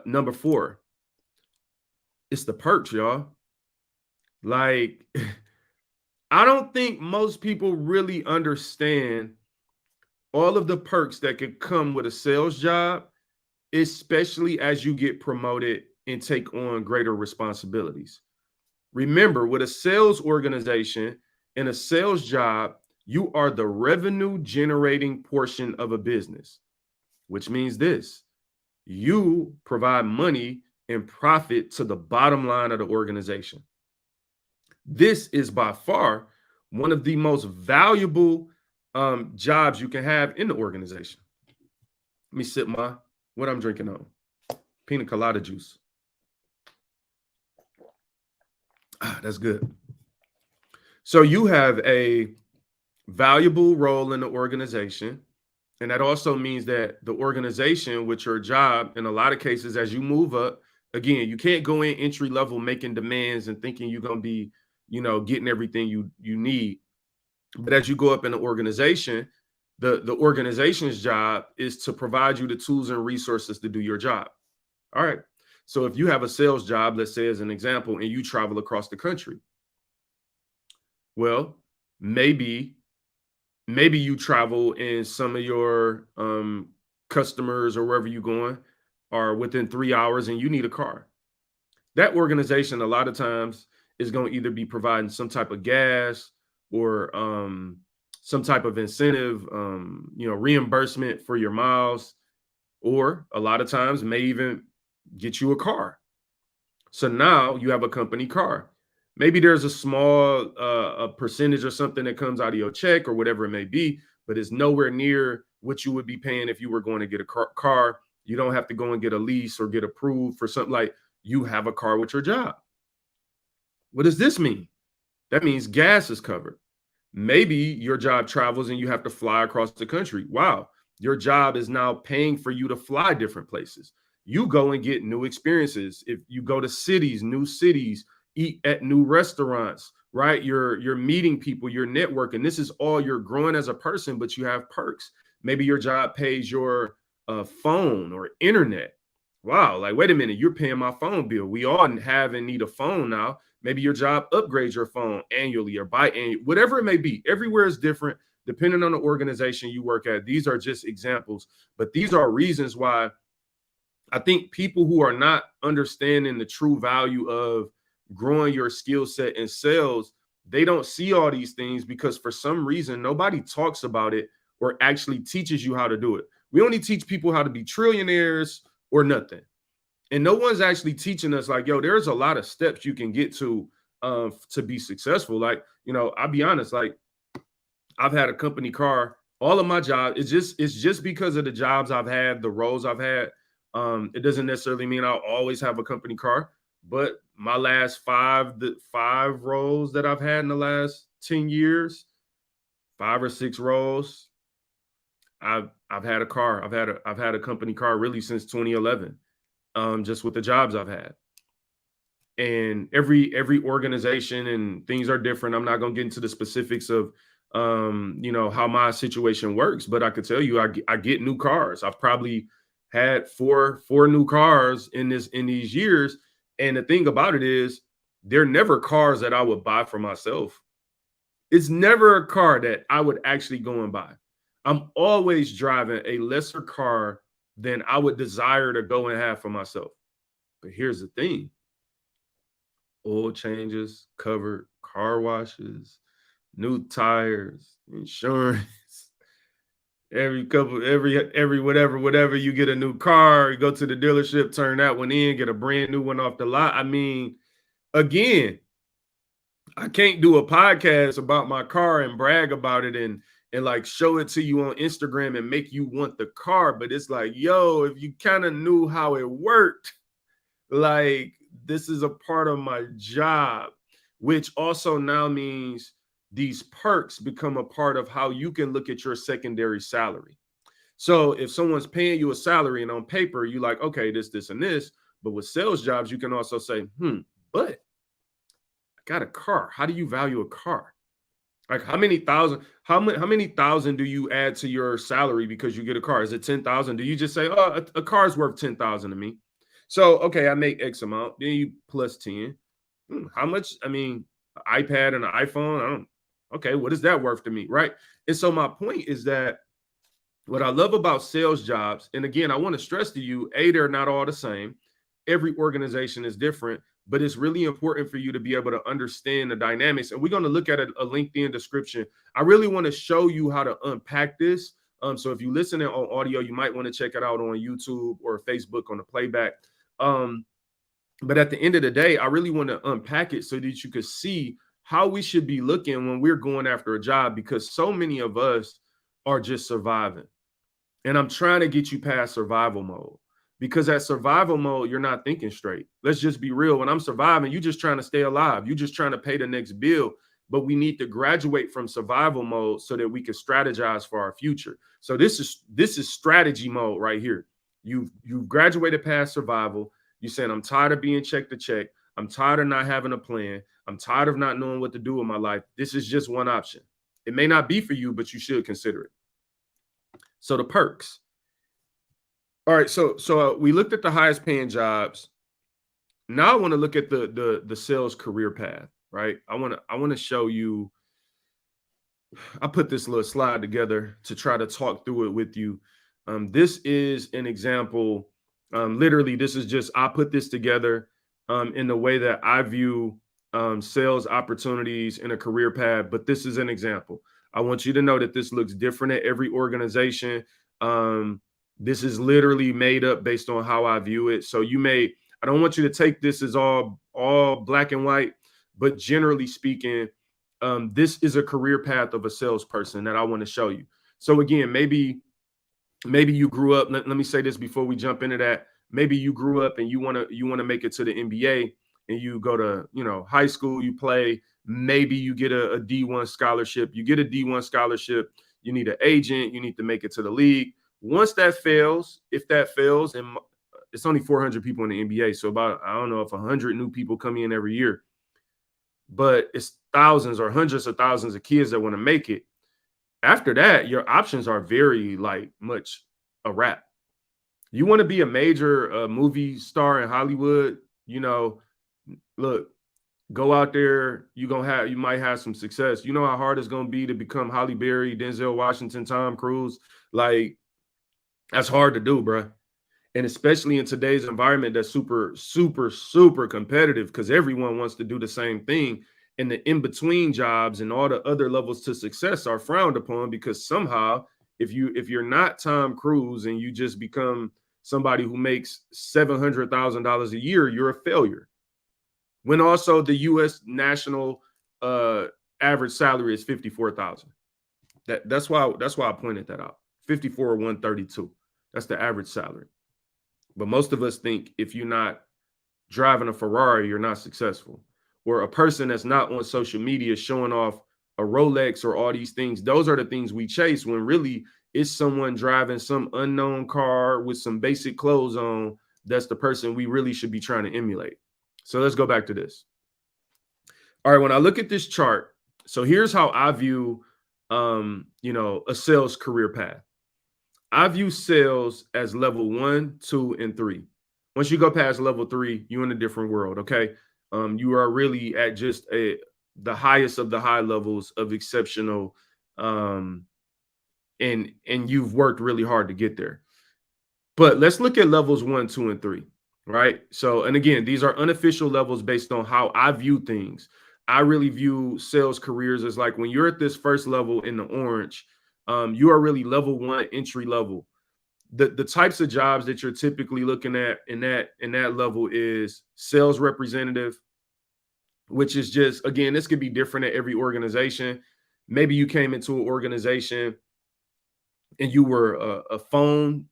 A: Number 4, it's the perks, y'all. Like, I don't think most people really understand all of the perks that could come with a sales job, especially as you get promoted and take on greater responsibilities. Remember, with a sales organization and a sales job, you are the revenue generating portion of a business, which means this: you provide money and profit to the bottom line of the organization. This is by far one of the most valuable jobs you can have in the organization. Let me sip what I'm drinking on. Pina colada juice. That's good. So you have a valuable role in the organization. And that also means that the organization with your job, in a lot of cases, as you move up, again, you can't go in entry level making demands and thinking you're going to be, getting everything you need. But as you go up in the organization, the organization's job is to provide you the tools and resources to do your job. All right. So if you have a sales job, let's say as an example, and you travel across the country, well, maybe you travel and some of your customers or wherever you're going are within 3 hours and you need a car. that organization a lot of times is going to either be providing some type of gas or some type of incentive, reimbursement for your miles, or a lot of times may even get you a car. So now you have a company car. Maybe there's a small a percentage or something that comes out of your check or whatever it may be, but it's nowhere near what you would be paying if you were going to get a car. You don't have to go and get a lease or get approved for something. Like, you have a car with your job. What does this mean? That means gas is covered. Maybe your job travels and you have to fly across the country. Wow. Your job is now paying for you to fly different places. You go and get new experiences. If you go to new cities, eat at new restaurants, right? You're meeting people, you're networking. This is all, you're growing as a person, but you have perks. Maybe your job pays your phone or internet. Wow, like, wait a minute, you're paying my phone bill. We all have and need a phone now. Maybe your job upgrades your phone annually or biannually, whatever it may be. Everywhere is different depending on the organization you work at. These are just examples, but these are reasons why I think people who are not understanding the true value of growing your skill set in sales, they don't see all these things because for some reason, nobody talks about it or actually teaches you how to do it. We only teach people how to be trillionaires or nothing. And no one's actually teaching us, like, yo, there's a lot of steps you can get to be successful. Like, I'll be honest, like, I've had a company car. All of my jobs, it's just because of the jobs I've had, the roles I've had. It doesn't necessarily mean I'll always have a company car, but my last five roles that I've had in the last 10 years, 5 or 6 roles, I've had a car. I've had a company car really since 2011, just with the jobs I've had. And every organization and things are different. I'm not going to get into the specifics of how my situation works, but I could tell you I get new cars. I've probably had four new cars in these years. And the thing about it is, they're never cars that I would buy for myself. It's never a car that I would actually go and buy. I'm always driving a lesser car than I would desire to go and have for myself. But here's the thing: oil changes covered, car washes, new tires, insurance. Every whatever, you get a new car, you go to the dealership, turn that one in, get a brand new one off the lot. I mean, again, I can't do a podcast about my car and brag about it and like show it to you on Instagram and make you want the car. But it's like, yo, if you kind of knew how it worked, like, this is a part of my job, which also now means these perks become a part of how you can look at your secondary salary. So if someone's paying you a salary and on paper, you like, okay, this, and this, but with sales jobs, you can also say, but I got a car. How do you value a car? Like, how many thousand do you add to your salary because you get a car? Is it 10,000? Do you just say, oh, a car is worth 10,000 to me? So, okay, I make X amount, then you plus 10. How much? I mean, an iPad and an iPhone, okay, what is that worth to me, right? And so my point is that what I love about sales jobs, and again, I want to stress to you, they're not all the same. Every organization is different, but it's really important for you to be able to understand the dynamics. And we're going to look at a LinkedIn description. I really want to show you how to unpack this. So if you listen on audio, you might want to check it out on YouTube or Facebook on the playback. But at the end of the day, I really want to unpack it so that you could see how we should be looking when we're going after a job, because so many of us are just surviving. And I'm trying to get you past survival mode, because at survival mode, you're not thinking straight. Let's just be real. When I'm surviving, you're just trying to stay alive. You're just trying to pay the next bill. But we need to graduate from survival mode so that we can strategize for our future. So this is strategy mode right here. You've graduated past survival. You're saying, I'm tired of being check to check. I'm tired of not having a plan. I'm tired of not knowing what to do with my life. This is just one option. It may not be for you, but you should consider it. So the perks. All right, so we looked at the highest paying jobs. Now I want to look at the sales career path, right? I want to show you. I put this little slide together to try to talk through it with you. This is an example. Literally, this is just, I put this together in the way that I view sales opportunities in a career path, but this is an example. I want you to know that this looks different at every organization. This is literally made up based on how I view it. So I don't want you to take this as all black and white, but generally speaking, this is a career path of a salesperson that I want to show you. So again, maybe you grew up. Let me say this before we jump into that. Maybe you grew up and you want to make it to the NBA, and you go to high school, you play. Maybe you get a D1 scholarship. You get a D1 scholarship. You need an agent. You need to make it to the league. Once that fails, if that fails, and it's only 400 people in the NBA, so about, I don't know if 100 new people come in every year, but it's thousands or hundreds of thousands of kids that want to make it. After that, your options are very much a wrap. You want to be a major movie star in Hollywood, look, go out there. You might have some success. You know how hard it's going to be to become Halle Berry, Denzel Washington, Tom Cruise. That's hard to do, bro. And especially in today's environment that's super, super, super competitive, because everyone wants to do the same thing. And the in-between jobs and all the other levels to success are frowned upon, because somehow if you're not Tom Cruise and you just become somebody who makes $700,000 a year, you're a failure. When also the U.S. national average salary is $54,000. That's why I pointed that out. 54 or 132. That's the average salary. But most of us think if you're not driving a Ferrari, you're not successful. Or a person that's not on social media showing off a Rolex or all these things, those are the things we chase, when really it's someone driving some unknown car with some basic clothes on. That's the person we really should be trying to emulate. So let's go back to this. All right, when I look at this chart, so here's how I view a sales career path. I view sales as level 1, 2, and 3. Once you go past level 3, you're in a different world, okay? You are really at just the highest of the high levels of exceptional, and you've worked really hard to get there. But let's look at levels 1, 2, and 3, right? So, and again, these are unofficial levels based on how I view things. I really view sales careers as like when you're at this first level in the orange, you are really level 1, entry level. The types of jobs that you're typically looking at in that level is sales representative, which is just, again, this could be different at every organization. Maybe you came into an organization and you were a phone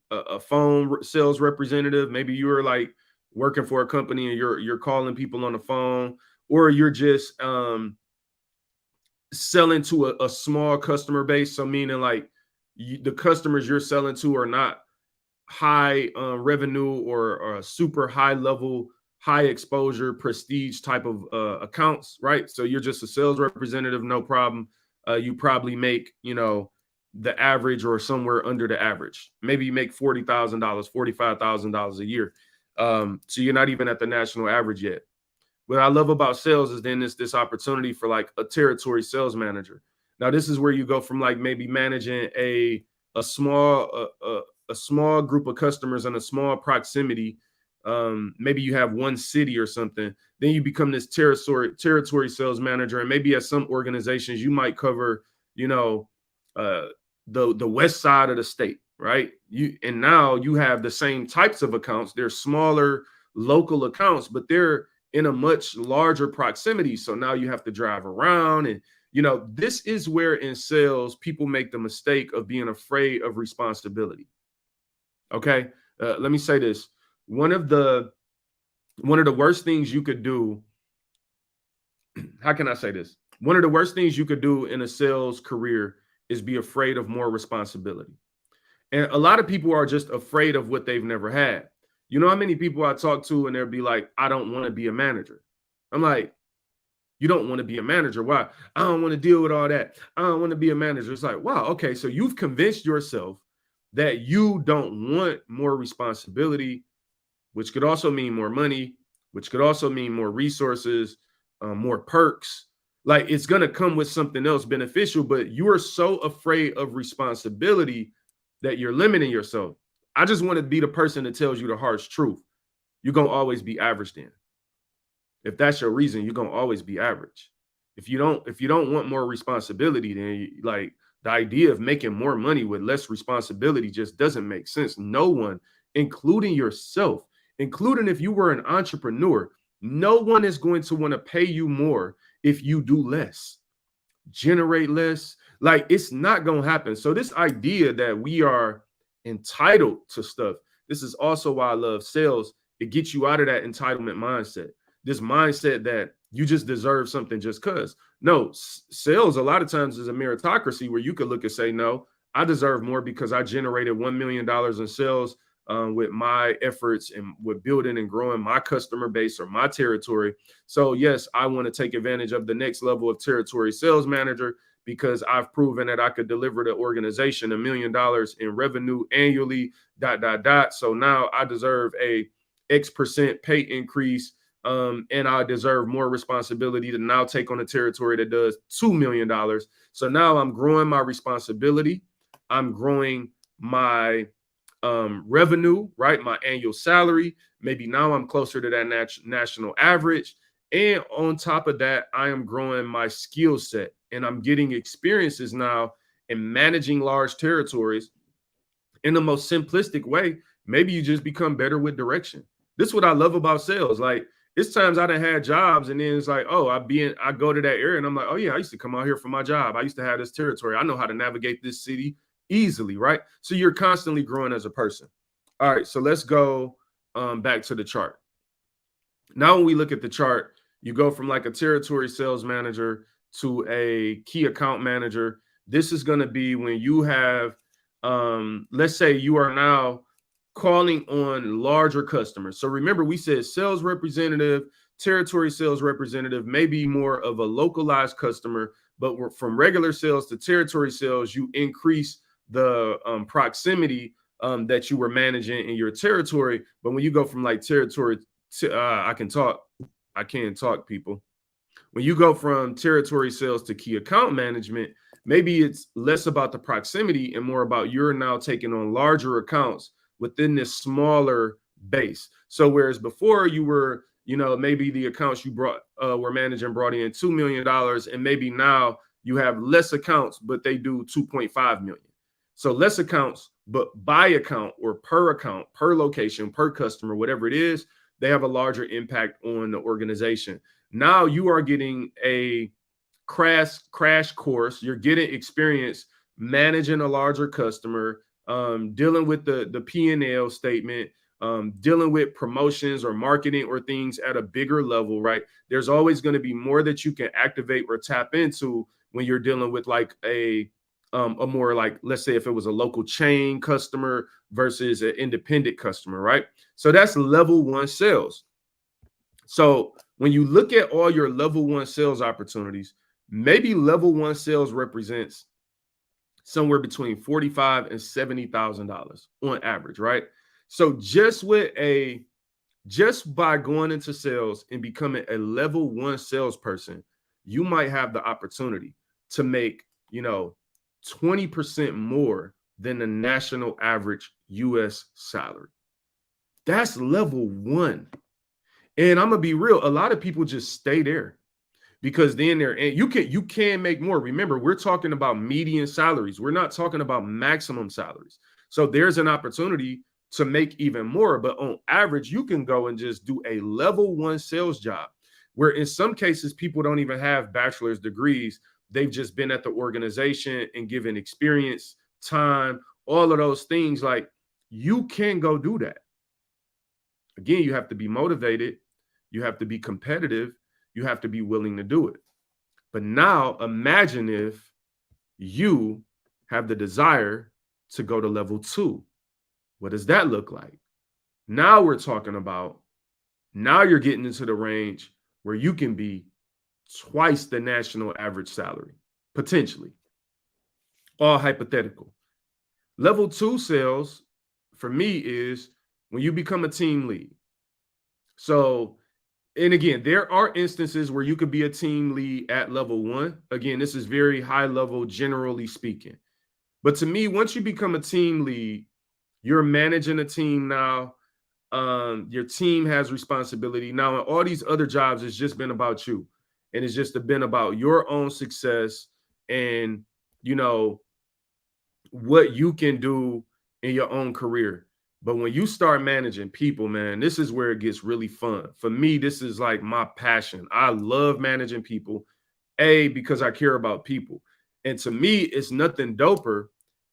A: sales representative. Maybe you were like working for a company and you're calling people on the phone, or you're just selling to a small customer base. So meaning like the customers you're selling to are not high revenue or super high level, high exposure, prestige type of accounts, right? So you're just a sales representative, no problem. You probably make, the average or somewhere under the average. Maybe you make $40,000, $45,000 a year. So you're not even at the national average yet. What I love about sales is then it's this opportunity for like a territory sales manager. Now, this is where you go from like maybe managing a small group of customers in a small proximity. Maybe you have one city or something. Then you become this territory sales manager. And maybe at some organizations, you might cover, the west side of the state, right? And now you have the same types of accounts. They're smaller local accounts, but they're in a much larger proximity. So now you have to drive around. And, this is where in sales, people make the mistake of being afraid of responsibility. Okay. Let me say this. One of the worst things you could do. How can I say this? One of the worst things you could do in a sales career is be afraid of more responsibility. And a lot of people are just afraid of what they've never had. You know how many people I talk to and they'll be like, I don't want to be a manager. I'm like, you don't want to be a manager? Why? I don't want to deal with all that. I don't want to be a manager. It's like, wow, okay. So you've convinced yourself that you don't want more responsibility, which could also mean more money, which could also mean more resources, more perks. Like it's going to come with something else beneficial, but you are so afraid of responsibility that you're limiting yourself. I just want to be the person that tells you the harsh truth. You're going to always be average then. If that's your reason, you're gonna always be average. If you don't want more responsibility, then like the idea of making more money with less responsibility just doesn't make sense. No one, including yourself, including if you were an entrepreneur, no one is going to want to pay you more if you do less, generate less. Like, it's not going to happen. So this idea that we are entitled to stuff, this is also why I love sales. It gets you out of that entitlement mindset. This mindset that you just deserve something just because. No, sales a lot of times is a meritocracy where you could look and say, no, I deserve more because I generated $1 million in sales with my efforts and with building and growing my customer base or my territory. So yes, I want to take advantage of the next level of territory sales manager because I've proven that I could deliver the organization $1 million in revenue annually, ... So now I deserve a X% pay increase. And I deserve more responsibility to now take on a territory that does $2 million. So now I'm growing my responsibility. I'm growing my revenue, right? My annual salary. Maybe now I'm closer to that national average. And on top of that, I am growing my skill set and I'm getting experiences now in managing large territories. In the most simplistic way, maybe you just become better with direction. This is what I love about sales. Like, it's times I done had jobs and then it's like, oh, I go to that area and I'm like, oh yeah, I used to come out here for my job. I used to have this territory. I know how to navigate this city easily, right? So you're constantly growing as a person. All right, so let's go back to the chart. Now, when we look at the chart, you go from like a territory sales manager to a key account manager. This is going to be when you have, let's say you are now calling on larger customers. So remember, we said sales representative, territory sales representative, maybe more of a localized customer, but from regular sales to territory sales, you increase the proximity that you were managing in your territory. But when you go from like territory to, I can't talk, people. When you go from territory sales to key account management, maybe it's less about the proximity and more about you're now taking on larger accounts within this smaller base. So whereas before you were, maybe the accounts you were managing brought in $2 million, and maybe now you have less accounts, but they do 2.5 million. So less accounts, but by account or per location, per customer, whatever it is, they have a larger impact on the organization. Now you are getting a crash course. You're getting experience managing a larger customer, dealing with the P&L statement, dealing with promotions or marketing or things at a bigger level, right? There's always going to be more that you can activate or tap into when you're dealing with like a more like, let's say if it was a local chain customer versus an independent customer, right? So that's level one sales. So when you look at all your level one sales opportunities, maybe level one sales represents somewhere between $45,000 and $70,000 on average, right? So just by going into sales and becoming a level one salesperson, you might have the opportunity to make, 20% more than the national average US salary. That's level one. And I'm gonna be real, a lot of people just stay there because then you can make more. Remember, we're talking about median salaries. We're not talking about maximum salaries. So there's an opportunity to make even more, but on average, you can go and just do a level one sales job where in some cases, people don't even have bachelor's degrees. They've just been at the organization and given experience, time, all of those things. Like, you can go do that. Again, you have to be motivated. You have to be competitive. You have to be willing to do it. But now imagine if you have the desire to go to level two. What does that look like? Now we're talking about, now you're getting into the range where you can be twice the national average salary, potentially. All hypothetical. Level two sales for me is when you become a team lead. So, and again, there are instances where you could be a team lead at level one. Again, this is very high level, generally speaking. But to me, once you become a team lead, you're managing a team now. Your team has responsibility. Now, in all these other jobs, it's just been about you. And it's just been about your own success and, you know, what you can do in your own career. But when you start managing people, man, this is where it gets really fun. For me, this is like my passion. I love managing people, because I care about people. And to me, it's nothing doper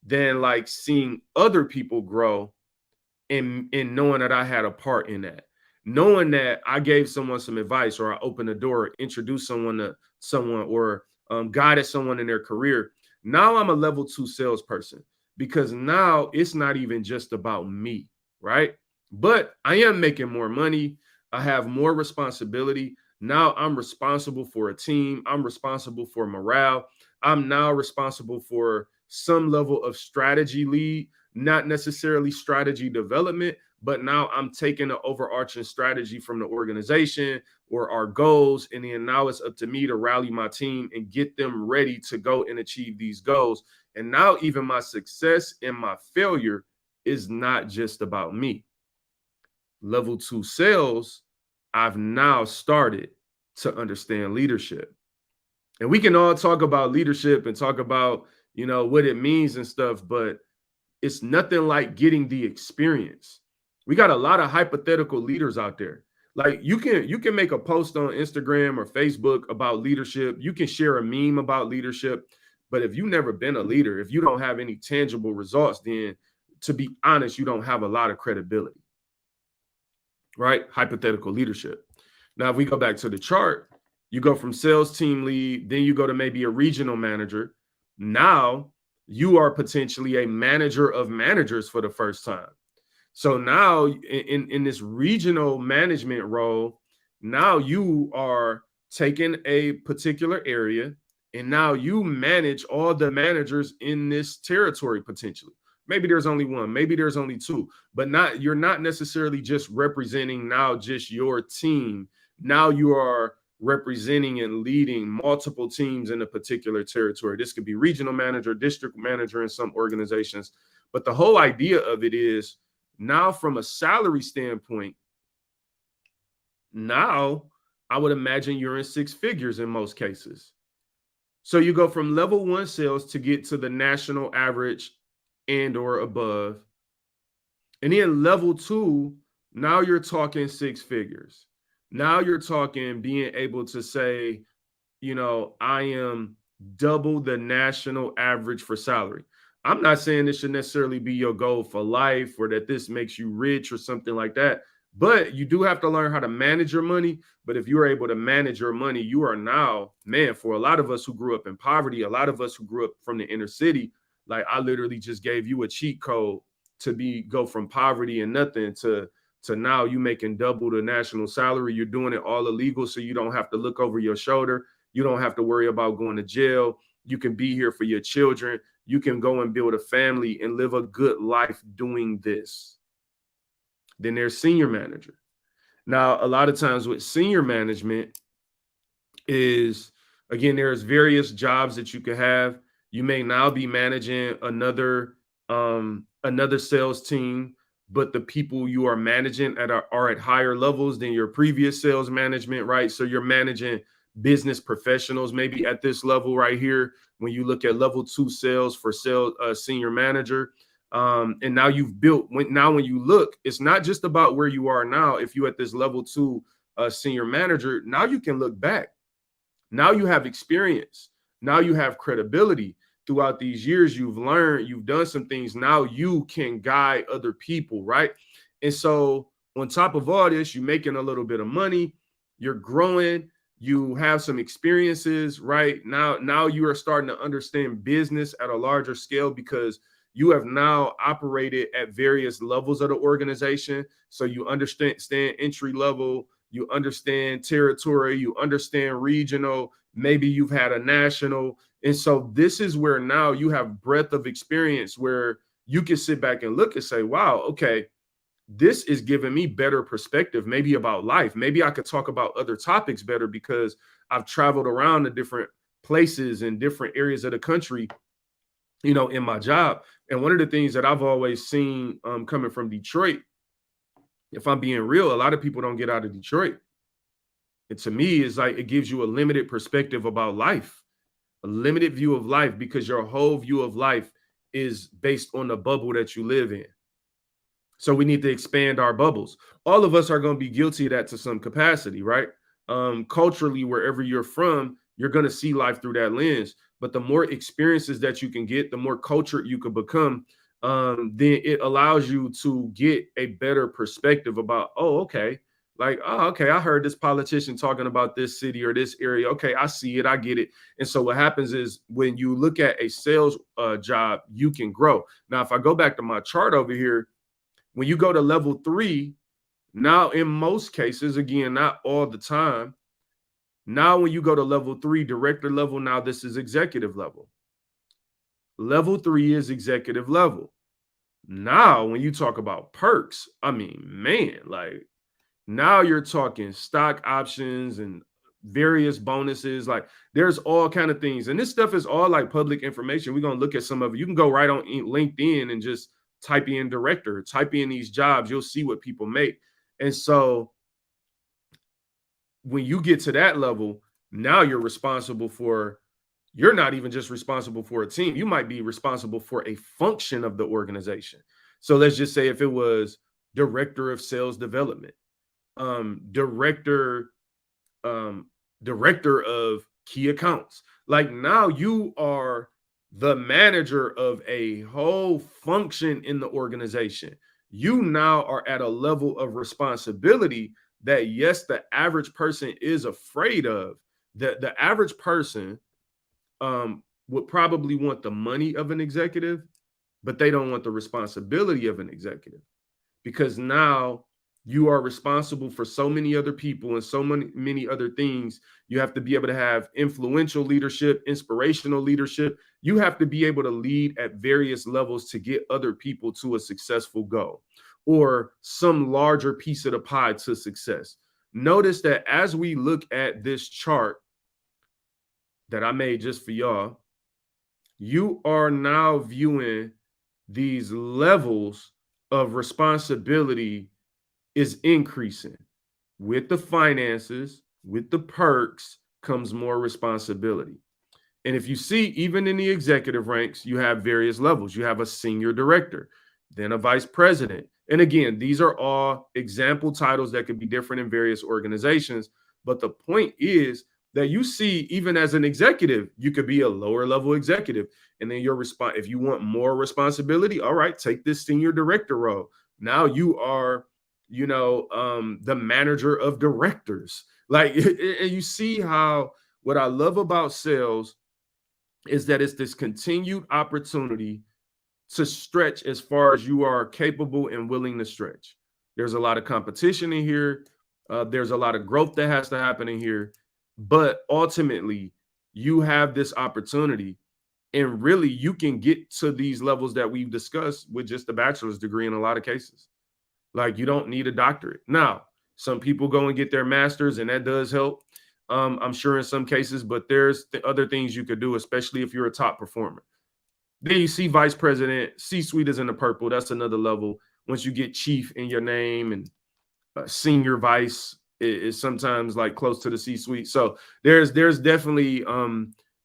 A: than like seeing other people grow and knowing that I had a part in that. Knowing that I gave someone some advice, or I opened a door, introduced someone to someone, or guided someone in their career. Now I'm a level 2 salesperson, because now it's not even just about me, right? But I am making more money. I have more responsibility. Now I'm responsible for a team. I'm responsible for morale. I'm now responsible for some level of strategy lead, not necessarily strategy development, but now I'm taking the overarching strategy from the organization or our goals. And then now it's up to me to rally my team and get them ready to go and achieve these goals. And now even my success and my failure is not just about me. Level 2 sales, I've now started to understand leadership. And we can all talk about leadership and talk about, what it means and stuff, but it's nothing like getting the experience. We got a lot of hypothetical leaders out there. Like you can make a post on Instagram or Facebook about leadership. You can share a meme about leadership. But if you've never been a leader, if you don't have any tangible results, then to be honest, you don't have a lot of credibility. Right? Hypothetical leadership. Now, if we go back to the chart, you go from sales team lead, then you go to maybe a regional manager. Now you are potentially a manager of managers for the first time. So now in this regional management role, now you are taking a particular area and now you manage all the managers in this territory potentially. Maybe there's only one, maybe there's only two, but you're not necessarily just representing now just your team. Now you are representing and leading multiple teams in a particular territory. This could be regional manager, district manager in some organizations. But the whole idea of it is now from a salary standpoint, now I would imagine you're in 6 figures in most cases. So you go from level 1 sales to get to the national average and or above. And then level 2, now you're talking 6 figures. Now you're talking being able to say, I am double the national average for salary. I'm not saying this should necessarily be your goal for life or that this makes you rich or something like that. But you do have to learn how to manage your money. But if you're able to manage your money, you are now, man, for a lot of us who grew up in poverty, a lot of us who grew up from the inner city, like I literally just gave you a cheat code to go from poverty and nothing to now you making double the national salary. You're doing it all illegal, so you don't have to look over your shoulder. You don't have to worry about going to jail. You can be here for your children. You can go and build a family and live a good life doing this. Then there's senior manager. Now, a lot of times with senior management is, again, there's various jobs that you can have. You may now be managing another sales team, but the people you are managing are at higher levels than your previous sales management, right? So you're managing business professionals maybe at this level right here when you look at level 2 sales for senior manager. And now you've built, when you look, it's not just about where you are now. If you at this level 2 senior manager, now you can look back. Now you have experience. Now you have credibility. Throughout these years, you've learned, you've done some things. Now you can guide other people, right? And so on top of all this, you're making a little bit of money, you're growing, you have some experiences, right? Now you are starting to understand business at a larger scale because you have now operated at various levels of the organization. So you understand entry level, you understand territory, you understand regional, maybe you've had a national. And so this is where now you have breadth of experience where you can sit back and look and say, wow, okay, this is giving me better perspective, maybe about life. Maybe I could talk about other topics better because I've traveled around to different places and different areas of the country, in my job. And one of the things that I've always seen coming from Detroit if I'm being real, a lot of people don't get out of Detroit. And to me, it's like it gives you a limited perspective about life, a limited view of life, because your whole view of life is based on the bubble that you live in. So we need to expand our bubbles. All of us are going to be guilty of that to some capacity, right? Culturally, wherever you're from, you're going to see life through that lens. But the more experiences that you can get, the more cultured you can become, then it allows you to get a better perspective about, oh, okay. Like, oh, okay, I heard this politician talking about this city or this area. Okay, I see it, I get it. And so what happens is when you look at a sales job, you can grow. Now, if I go back to my chart over here, when you go to level 3, now in most cases, again, not all the time, now when you go to level 3, director level, now this is executive level. Level 3 is executive level. Now, when you talk about perks, I mean, man, like now you're talking stock options and various bonuses. Like there's all kind of things. And this stuff is all like public information. We're going to look at some of it. You can go right on LinkedIn and just type in director, type in these jobs. You'll see what people make. And so when you get to that level, now you're responsible for, you're not even just responsible for a team. You might be responsible for a function of the organization. So let's just say if it was director of sales development, director of key accounts. Like now you are the manager of a whole function in the organization. You now are at a level of responsibility that, yes, the average person is afraid of. The average person would probably want the money of an executive, but they don't want the responsibility of an executive, because now you are responsible for so many other people and so many other things. You have to be able to have influential leadership, inspirational leadership. You have to be able to lead at various levels to get other people to a successful goal or some larger piece of the pie to success. Notice that as we look at this chart that I made just for y'all, you are now viewing these levels of responsibility is increasing. With the finances, with the perks comes more responsibility. And if you see, even in the executive ranks, you have various levels. You have a senior director, then a vice president. And again, these are all example titles that could be different in various organizations. But the point is that you see, even as an executive, you could be a lower level executive. And then your response, if you want more responsibility, all right, take this senior director role. Now you are, the manager of directors. Like, and you see how what I love about sales is that it's this continued opportunity to stretch as far as you are capable and willing to stretch. There's a lot of competition in here. There's a lot of growth that has to happen in here. But ultimately, you have this opportunity. And really, you can get to these levels that we've discussed with just a bachelor's degree in a lot of cases. Like, you don't need a doctorate. Now, some people go and get their master's, and that does help, I'm sure in some cases, but there's other things you could do, especially if you're a top performer. Then you see vice president, C-suite is in the purple. That's another level. Once you get chief in your name, and senior vice is sometimes like close to the C-suite. So there's definitely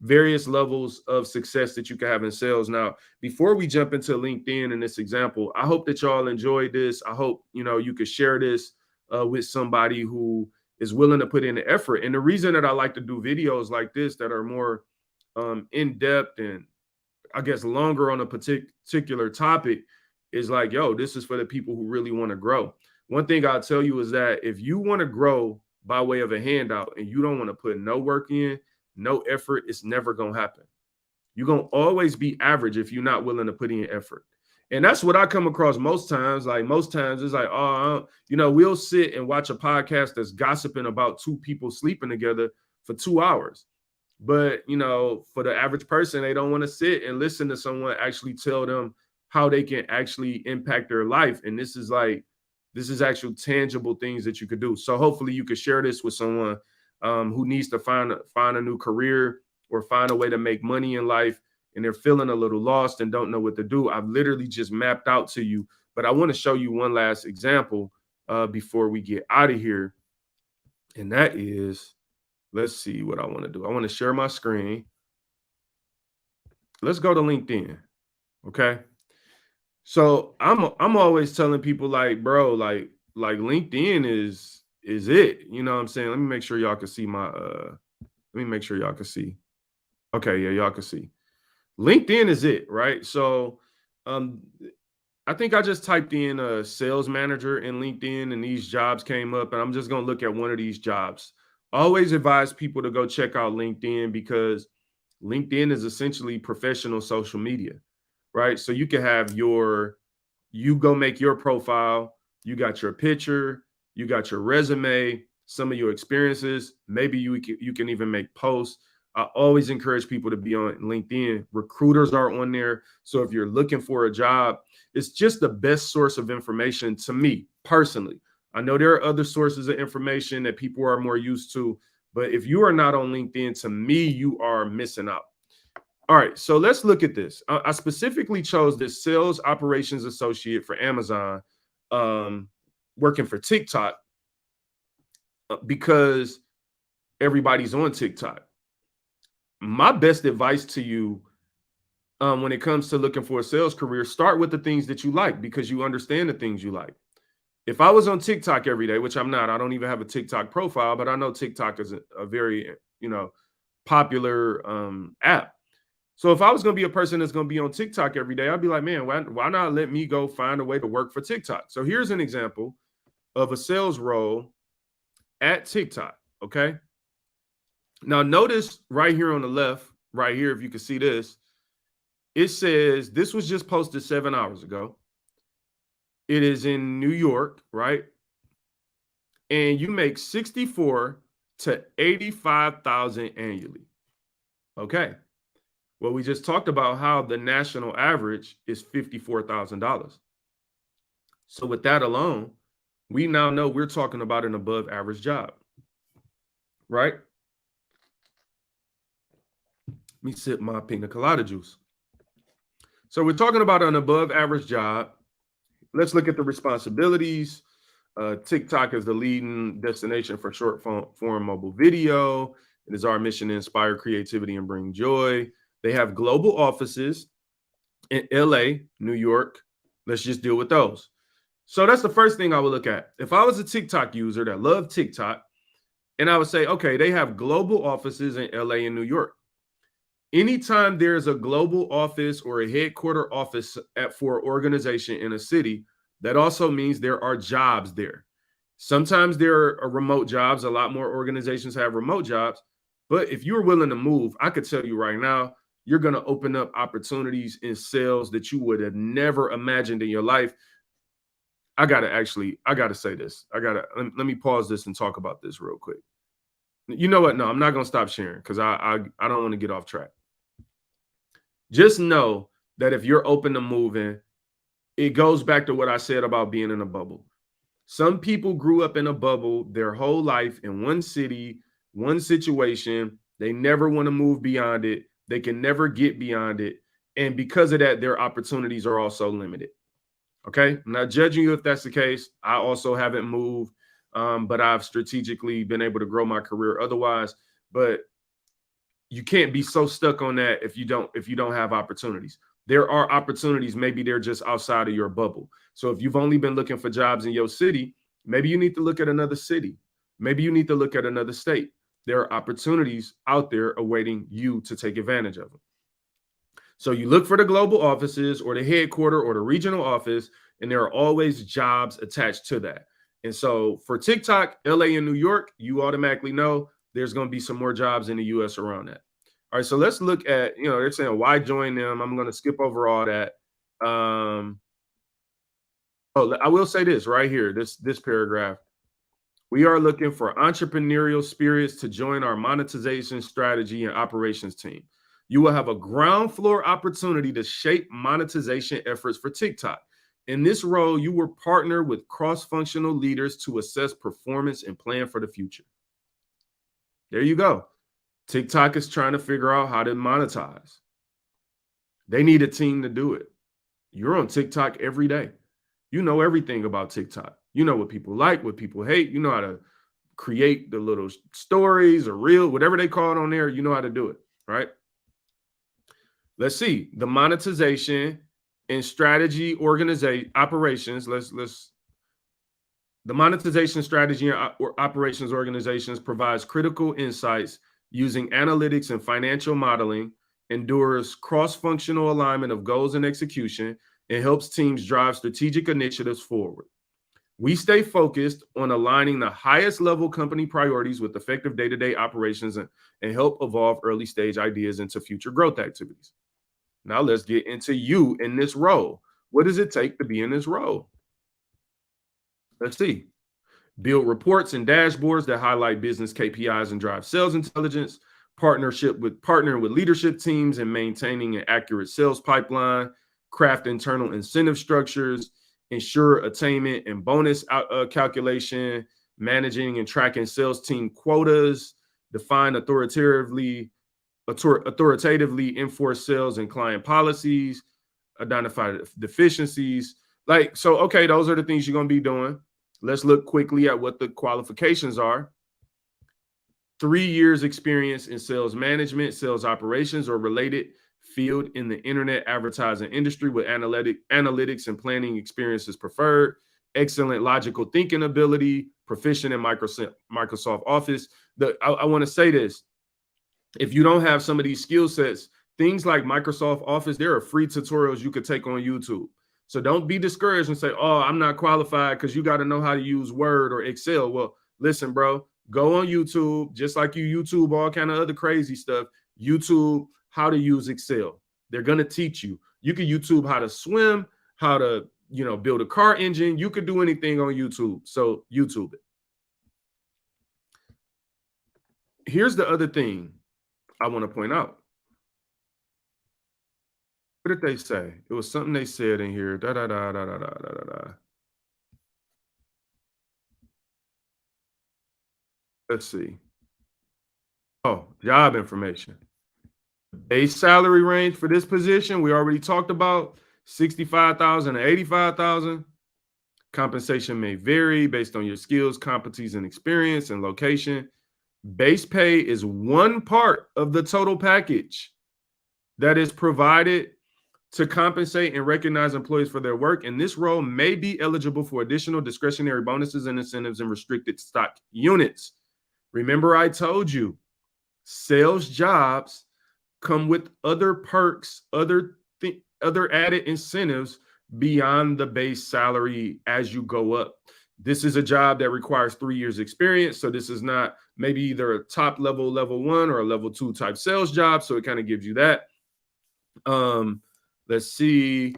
A: various levels of success that you can have in sales. Now, before we jump into LinkedIn in this example, I hope that y'all enjoyed this. I hope, you could share this with somebody who is willing to put in the effort. And the reason that I like to do videos like this that are more in-depth and I guess longer on a particular topic is like, yo, this is for the people who really want to grow. One thing I'll tell you is that if you want to grow by way of a handout and you don't want to put no work in, no effort, it's never going to happen. You're going to always be average if you're not willing to put in effort. And that's what I come across most times. Like most times it's like, we'll sit and watch a podcast that's gossiping about two people sleeping together for 2 hours. But, for the average person, they don't want to sit and listen to someone actually tell them how they can actually impact their life. And this is actual tangible things that you could do. So hopefully you could share this with someone who needs to find a new career or find a way to make money in life, and they're feeling a little lost and don't know what to do. I've literally just mapped out to you, but I want to show you one last example before we get out of here. And that is, let's see what I want to do. I want to share my screen. Let's go to LinkedIn. Okay. So I'm always telling people like, bro, like LinkedIn is it. You know what I'm saying? Let me make sure y'all can see my let me make sure y'all can see. Okay, yeah, y'all can see. LinkedIn is it, right? So I think I just typed in a sales manager in LinkedIn and these jobs came up, and I'm just going to look at one of these jobs. I always advise people to go check out LinkedIn because LinkedIn is essentially professional social media, right? So you can have you go make your profile, you got your picture, you got your resume, some of your experiences, maybe you can even make posts. I always encourage people to be on LinkedIn. Recruiters are on there. So if you're looking for a job, it's just the best source of information to me personally. I know there are other sources of information that people are more used to, but if you are not on LinkedIn, to me, you are missing out. All right, so let's look at this. I specifically chose this sales operations associate for Amazon, working for TikTok, because everybody's on TikTok. My best advice to you when it comes to looking for a sales career, start with the things that you like because you understand the things you like. If I was on TikTok every day, which I'm not, I don't even have a TikTok profile, but I know TikTok is a very, popular app. So if I was going to be a person that's going to be on TikTok every day, I'd be like, man, why not let me go find a way to work for TikTok? So here's an example of a sales role at TikTok. Okay. Now, notice right here on the left, right here, if you can see this, it says this was just posted 7 hours ago. It is in New York, right? And you make 64 to 85,000 annually. Okay. Well, we just talked about how the national average is $54,000. So with that alone, we now know we're talking about an above average job, right? Let me sip my pina colada juice. So we're talking about an above average job. Let's look at the responsibilities. TikTok is the leading destination for short form mobile video. It is our mission to inspire creativity and bring joy. They have global offices in LA, New York. Let's just deal with those. So that's the first thing I would look at. If I was a TikTok user that loved TikTok, and I would say, okay, they have global offices in LA and New York. Anytime there's a global office or a headquarter office for an organization in a city, that also means there are jobs there. Sometimes there are remote jobs. A lot more organizations have remote jobs. But if you're willing to move, I could tell you right now, you're going to open up opportunities in sales that you would have never imagined in your life. I got to say this. Let me pause this and talk about this real quick. You know what? No, I'm not going to stop sharing because I don't want to get off track. Just know that if you're open to moving, it goes back to what I said about being in a bubble. Some people grew up in a bubble their whole life in one city, one situation. They never want to move beyond it. They can never get beyond it. And because of that, their opportunities are also limited. Okay. I'm not judging you if that's the case. I also haven't moved, but I've strategically been able to grow my career otherwise. But you can't be so stuck on that if you don't have opportunities. There are opportunities. Maybe they're just outside of your bubble. So if you've only been looking for jobs in your city, maybe you need to look at another city. Maybe you need to look at another state. There are opportunities out there awaiting you to take advantage of them. So you look for the global offices or the headquarter or the regional office, and there are always jobs attached to that. And so for TikTok, LA and New York, you automatically know there's going to be some more jobs in the US around that. All right, so let's look at, they're saying why join them. I'm going to skip over all that. I will say this right here, this paragraph. We are looking for entrepreneurial spirits to join our monetization strategy and operations team. You will have a ground floor opportunity to shape monetization efforts for TikTok. In this role, you will partner with cross-functional leaders to assess performance and plan for the future. There you go. TikTok is trying to figure out how to monetize. They need a team to do it. You're on TikTok every day. You know everything about TikTok. You know what people like, what people hate. You know how to create the little stories or reel, whatever they call it on there. You know how to do it, right? Let's see the monetization and strategy organization operations. The monetization strategy and operations organizations provides critical insights using analytics and financial modeling, endures cross-functional alignment of goals and execution, and helps teams drive strategic initiatives forward. We stay focused on aligning the highest level company priorities with effective day-to-day operations and help evolve early stage ideas into future growth activities. Now let's get into you in this role. What does it take to be in this role? Let's see. Build reports and dashboards that highlight business KPIs and drive sales intelligence. Partnering with leadership teams and maintaining an accurate sales pipeline. Craft internal incentive structures. Ensure attainment and bonus calculation. Managing and tracking sales team quotas. Define authoritatively enforce sales and client policies. Identify deficiencies. Okay, those are the things you're going to be doing. Let's look quickly at what the qualifications are. 3 years experience in sales management, sales operations, or related field in the internet advertising industry with analytics and planning experience is preferred. Excellent logical thinking ability, proficient in Microsoft Office. I want to say this. If you don't have some of these skill sets, things like Microsoft Office, there are free tutorials you could take on YouTube. So don't be discouraged and say, oh, I'm not qualified because you got to know how to use Word or Excel. Well, listen, bro, go on YouTube, just like you YouTube all kind of other crazy stuff. YouTube how to use Excel. They're going to teach you. You can YouTube how to swim, how to, build a car engine. You could do anything on YouTube. So YouTube it. Here's the other thing I want to point out. What did they say? It was something they said in here. Let's see. Oh, job information. Base salary range for this position, we already talked about, 65,000 to 85,000. Compensation may vary based on your skills, competencies, and experience and location. Base pay is one part of the total package that is provided to compensate and recognize employees for their work, and this role may be eligible for additional discretionary bonuses and incentives and restricted stock units. Remember, I told you, sales jobs come with other perks, other added incentives beyond the base salary as you go up. This is a job that requires 3 years experience, so this is not maybe either a top level 1 or a level 2 type sales job, so it kind of gives you that. Let's see.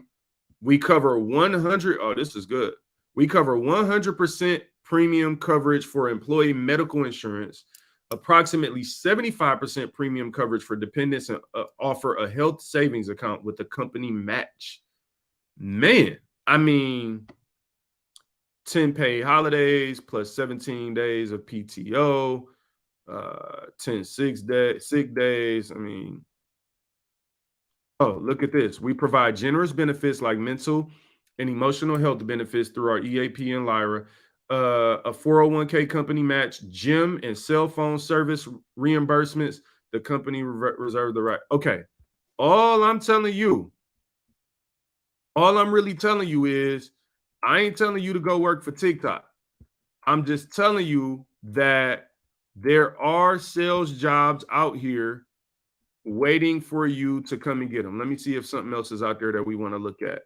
A: We cover 100. Oh, this is good. We cover 100% premium coverage for employee medical insurance, approximately 75% premium coverage for dependents, and offer a health savings account with a company match. Man, I mean, 10 paid holidays plus 17 days of PTO, 10 sick days. I mean, oh, look at this. We provide generous benefits like mental and emotional health benefits through our EAP and Lyra, a 401k company match, gym and cell phone service reimbursements. The company reserve the right. Okay. All I'm really telling you is I ain't telling you to go work for TikTok. I'm just telling you that there are sales jobs out here waiting for you to come and get them. Let me see if something else is out there that we want to look at.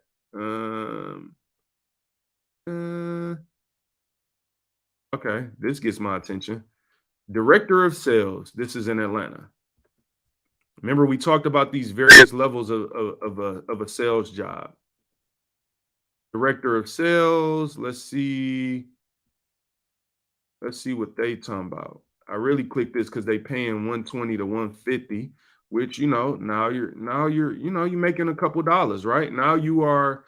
A: Okay, this gets my attention. Director of sales. This is in Atlanta. Remember, we talked about these various levels of a sales job. Director of sales. Let's see what they talking about. I really clicked this because they paying 120 to 150, which, now you're making a couple dollars, right? Now you're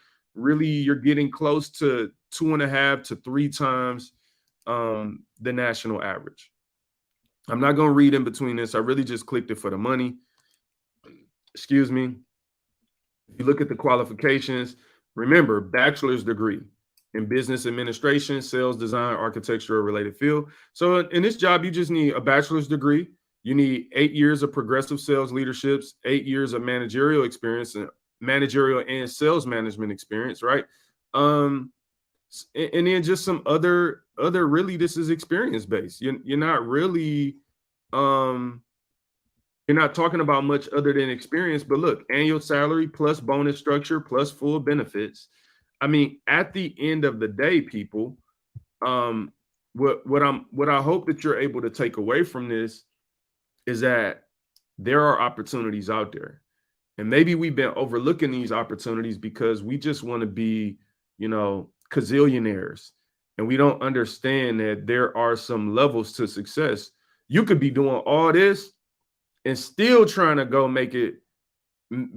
A: getting close to 2.5 to 3 times the national average. I'm not going to read in between this. I really just clicked it for the money. Excuse me. If you look at the qualifications, remember, bachelor's degree. in business administration, sales, design, architecture, or related field. So in this job, you just need a bachelor's degree. You need 8 years of progressive sales leaderships, 8 years of managerial experience and managerial and sales management experience, right? And then just some other really, this is experience based. You're not really you're not talking about much other than experience. But look, annual salary plus bonus structure plus full benefits. I mean, at the end of the day, people, what I hope that you're able to take away from this is that there are opportunities out there. And maybe we've been overlooking these opportunities because we just want to be, gazillionaires. And we don't understand that there are some levels to success. You could be doing all this and still trying to go make it,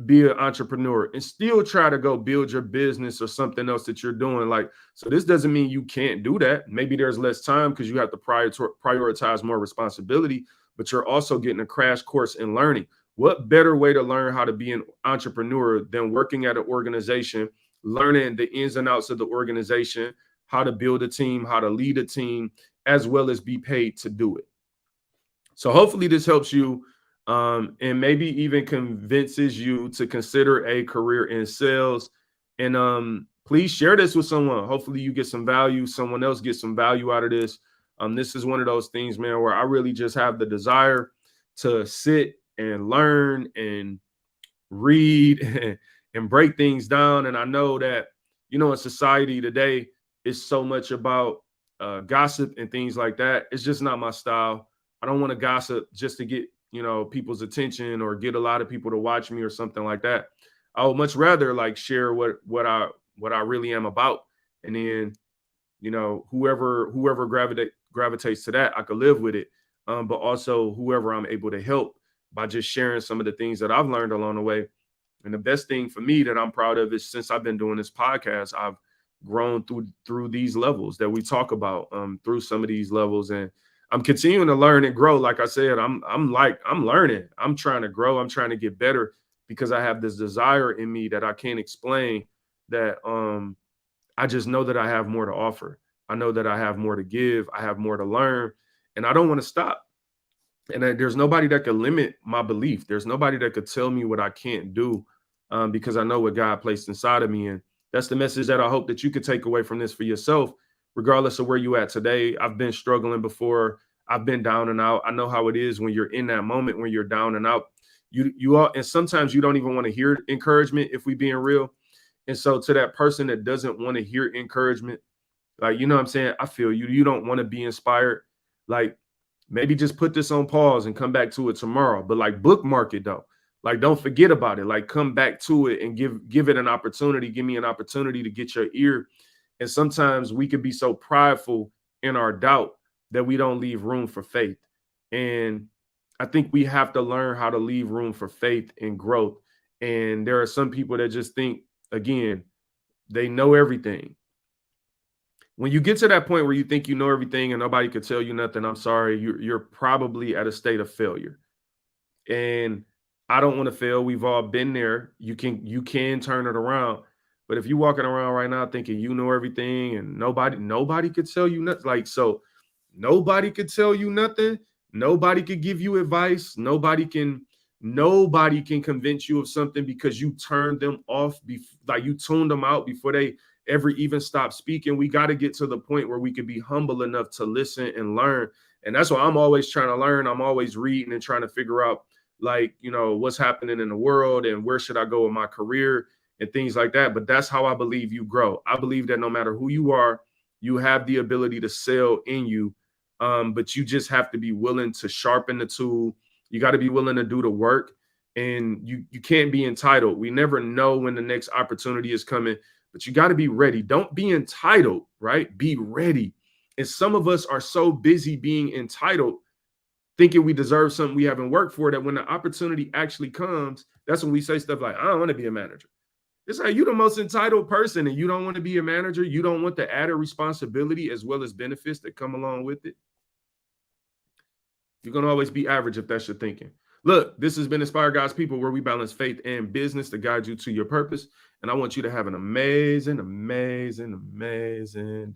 A: be an entrepreneur, and still try to go build your business or something else that you're doing. Like, so this doesn't mean you can't do that. Maybe there's less time because you have to prioritize more responsibility, but you're also getting a crash course in learning. What better way to learn how to be an entrepreneur than working at an organization, learning the ins and outs of the organization, how to build a team, how to lead a team, as well as be paid to do it. So hopefully this helps you, and maybe even convinces you to consider a career in sales. And please share this with someone. Hopefully you get some value. Someone else gets some value out of this. This is one of those things, man, where I really just have the desire to sit and learn and read and break things down. And I know that, in society today, it's so much about gossip and things like that. It's just not my style. I don't want to gossip just to get, people's attention or get a lot of people to watch me or something like that. I would much rather like share what I really am about. And then, whoever gravitates to that, I could live with it. But also whoever I'm able to help by just sharing some of the things that I've learned along the way. And the best thing for me that I'm proud of is since I've been doing this podcast, I've grown through these levels that we talk about, through some of these levels. And I'm continuing to learn and grow. Like I said, I'm learning. I'm trying to grow. I'm trying to get better because I have this desire in me that I can't explain, that I just know that I have more to offer. I know that I have more to give. I have more to learn, and I don't want to stop. And there's nobody that could limit my belief. There's nobody that could tell me what I can't do, because I know what God placed inside of me. And that's the message that I hope that you could take away from this for yourself, regardless of where you at today. I've been struggling before. I've been down and out. I know how it is when you're in that moment, when you're down and out. You all, and sometimes you don't even want to hear encouragement, if we being real. And so to that person that doesn't want to hear encouragement, like, what I'm saying? I feel you. You don't want to be inspired. Like, maybe just put this on pause and come back to it tomorrow. But like, bookmark it though. Like, don't forget about it. Like, come back to it and give it an opportunity. Give me an opportunity to get your ear. And sometimes we could be so prideful in our doubt that we don't leave room for faith. And I think we have to learn how to leave room for faith and growth. And there are some people that just think, again, they know everything. When you get to that point where you think you know everything and nobody could tell you nothing, I'm sorry, you're probably at a state of failure. And I don't want to fail. We've all been there. You can turn it around. But if you're walking around right now thinking you know everything and nobody could tell you nothing, like, so nobody could tell you nothing. Nobody could give you advice. Nobody can convince you of something because you turned them off, like you tuned them out before they ever even stop speaking. We got to get to the point where we could be humble enough to listen and learn. And that's why I'm always trying to learn. I'm always reading and trying to figure out, like, what's happening in the world and where should I go in my career and things like that. But that's how I believe you grow. I believe that no matter who you are, you have the ability to sell in you. But you just have to be willing to sharpen the tool. You got to be willing to do the work, and you can't be entitled. We never know when the next opportunity is coming, but you got to be ready. Don't be entitled, right? Be ready. And some of us are so busy being entitled, thinking we deserve something we haven't worked for, that when the opportunity actually comes, that's when we say stuff like, I don't want to be a manager. It's like, you're the most entitled person and you don't want to be a manager. You don't want the added responsibility as well as benefits that come along with it. You're going to always be average if that's your thinking. Look, this has been Inspire God's People, where we balance faith and business to guide you to your purpose. And I want you to have an amazing, amazing, amazing day.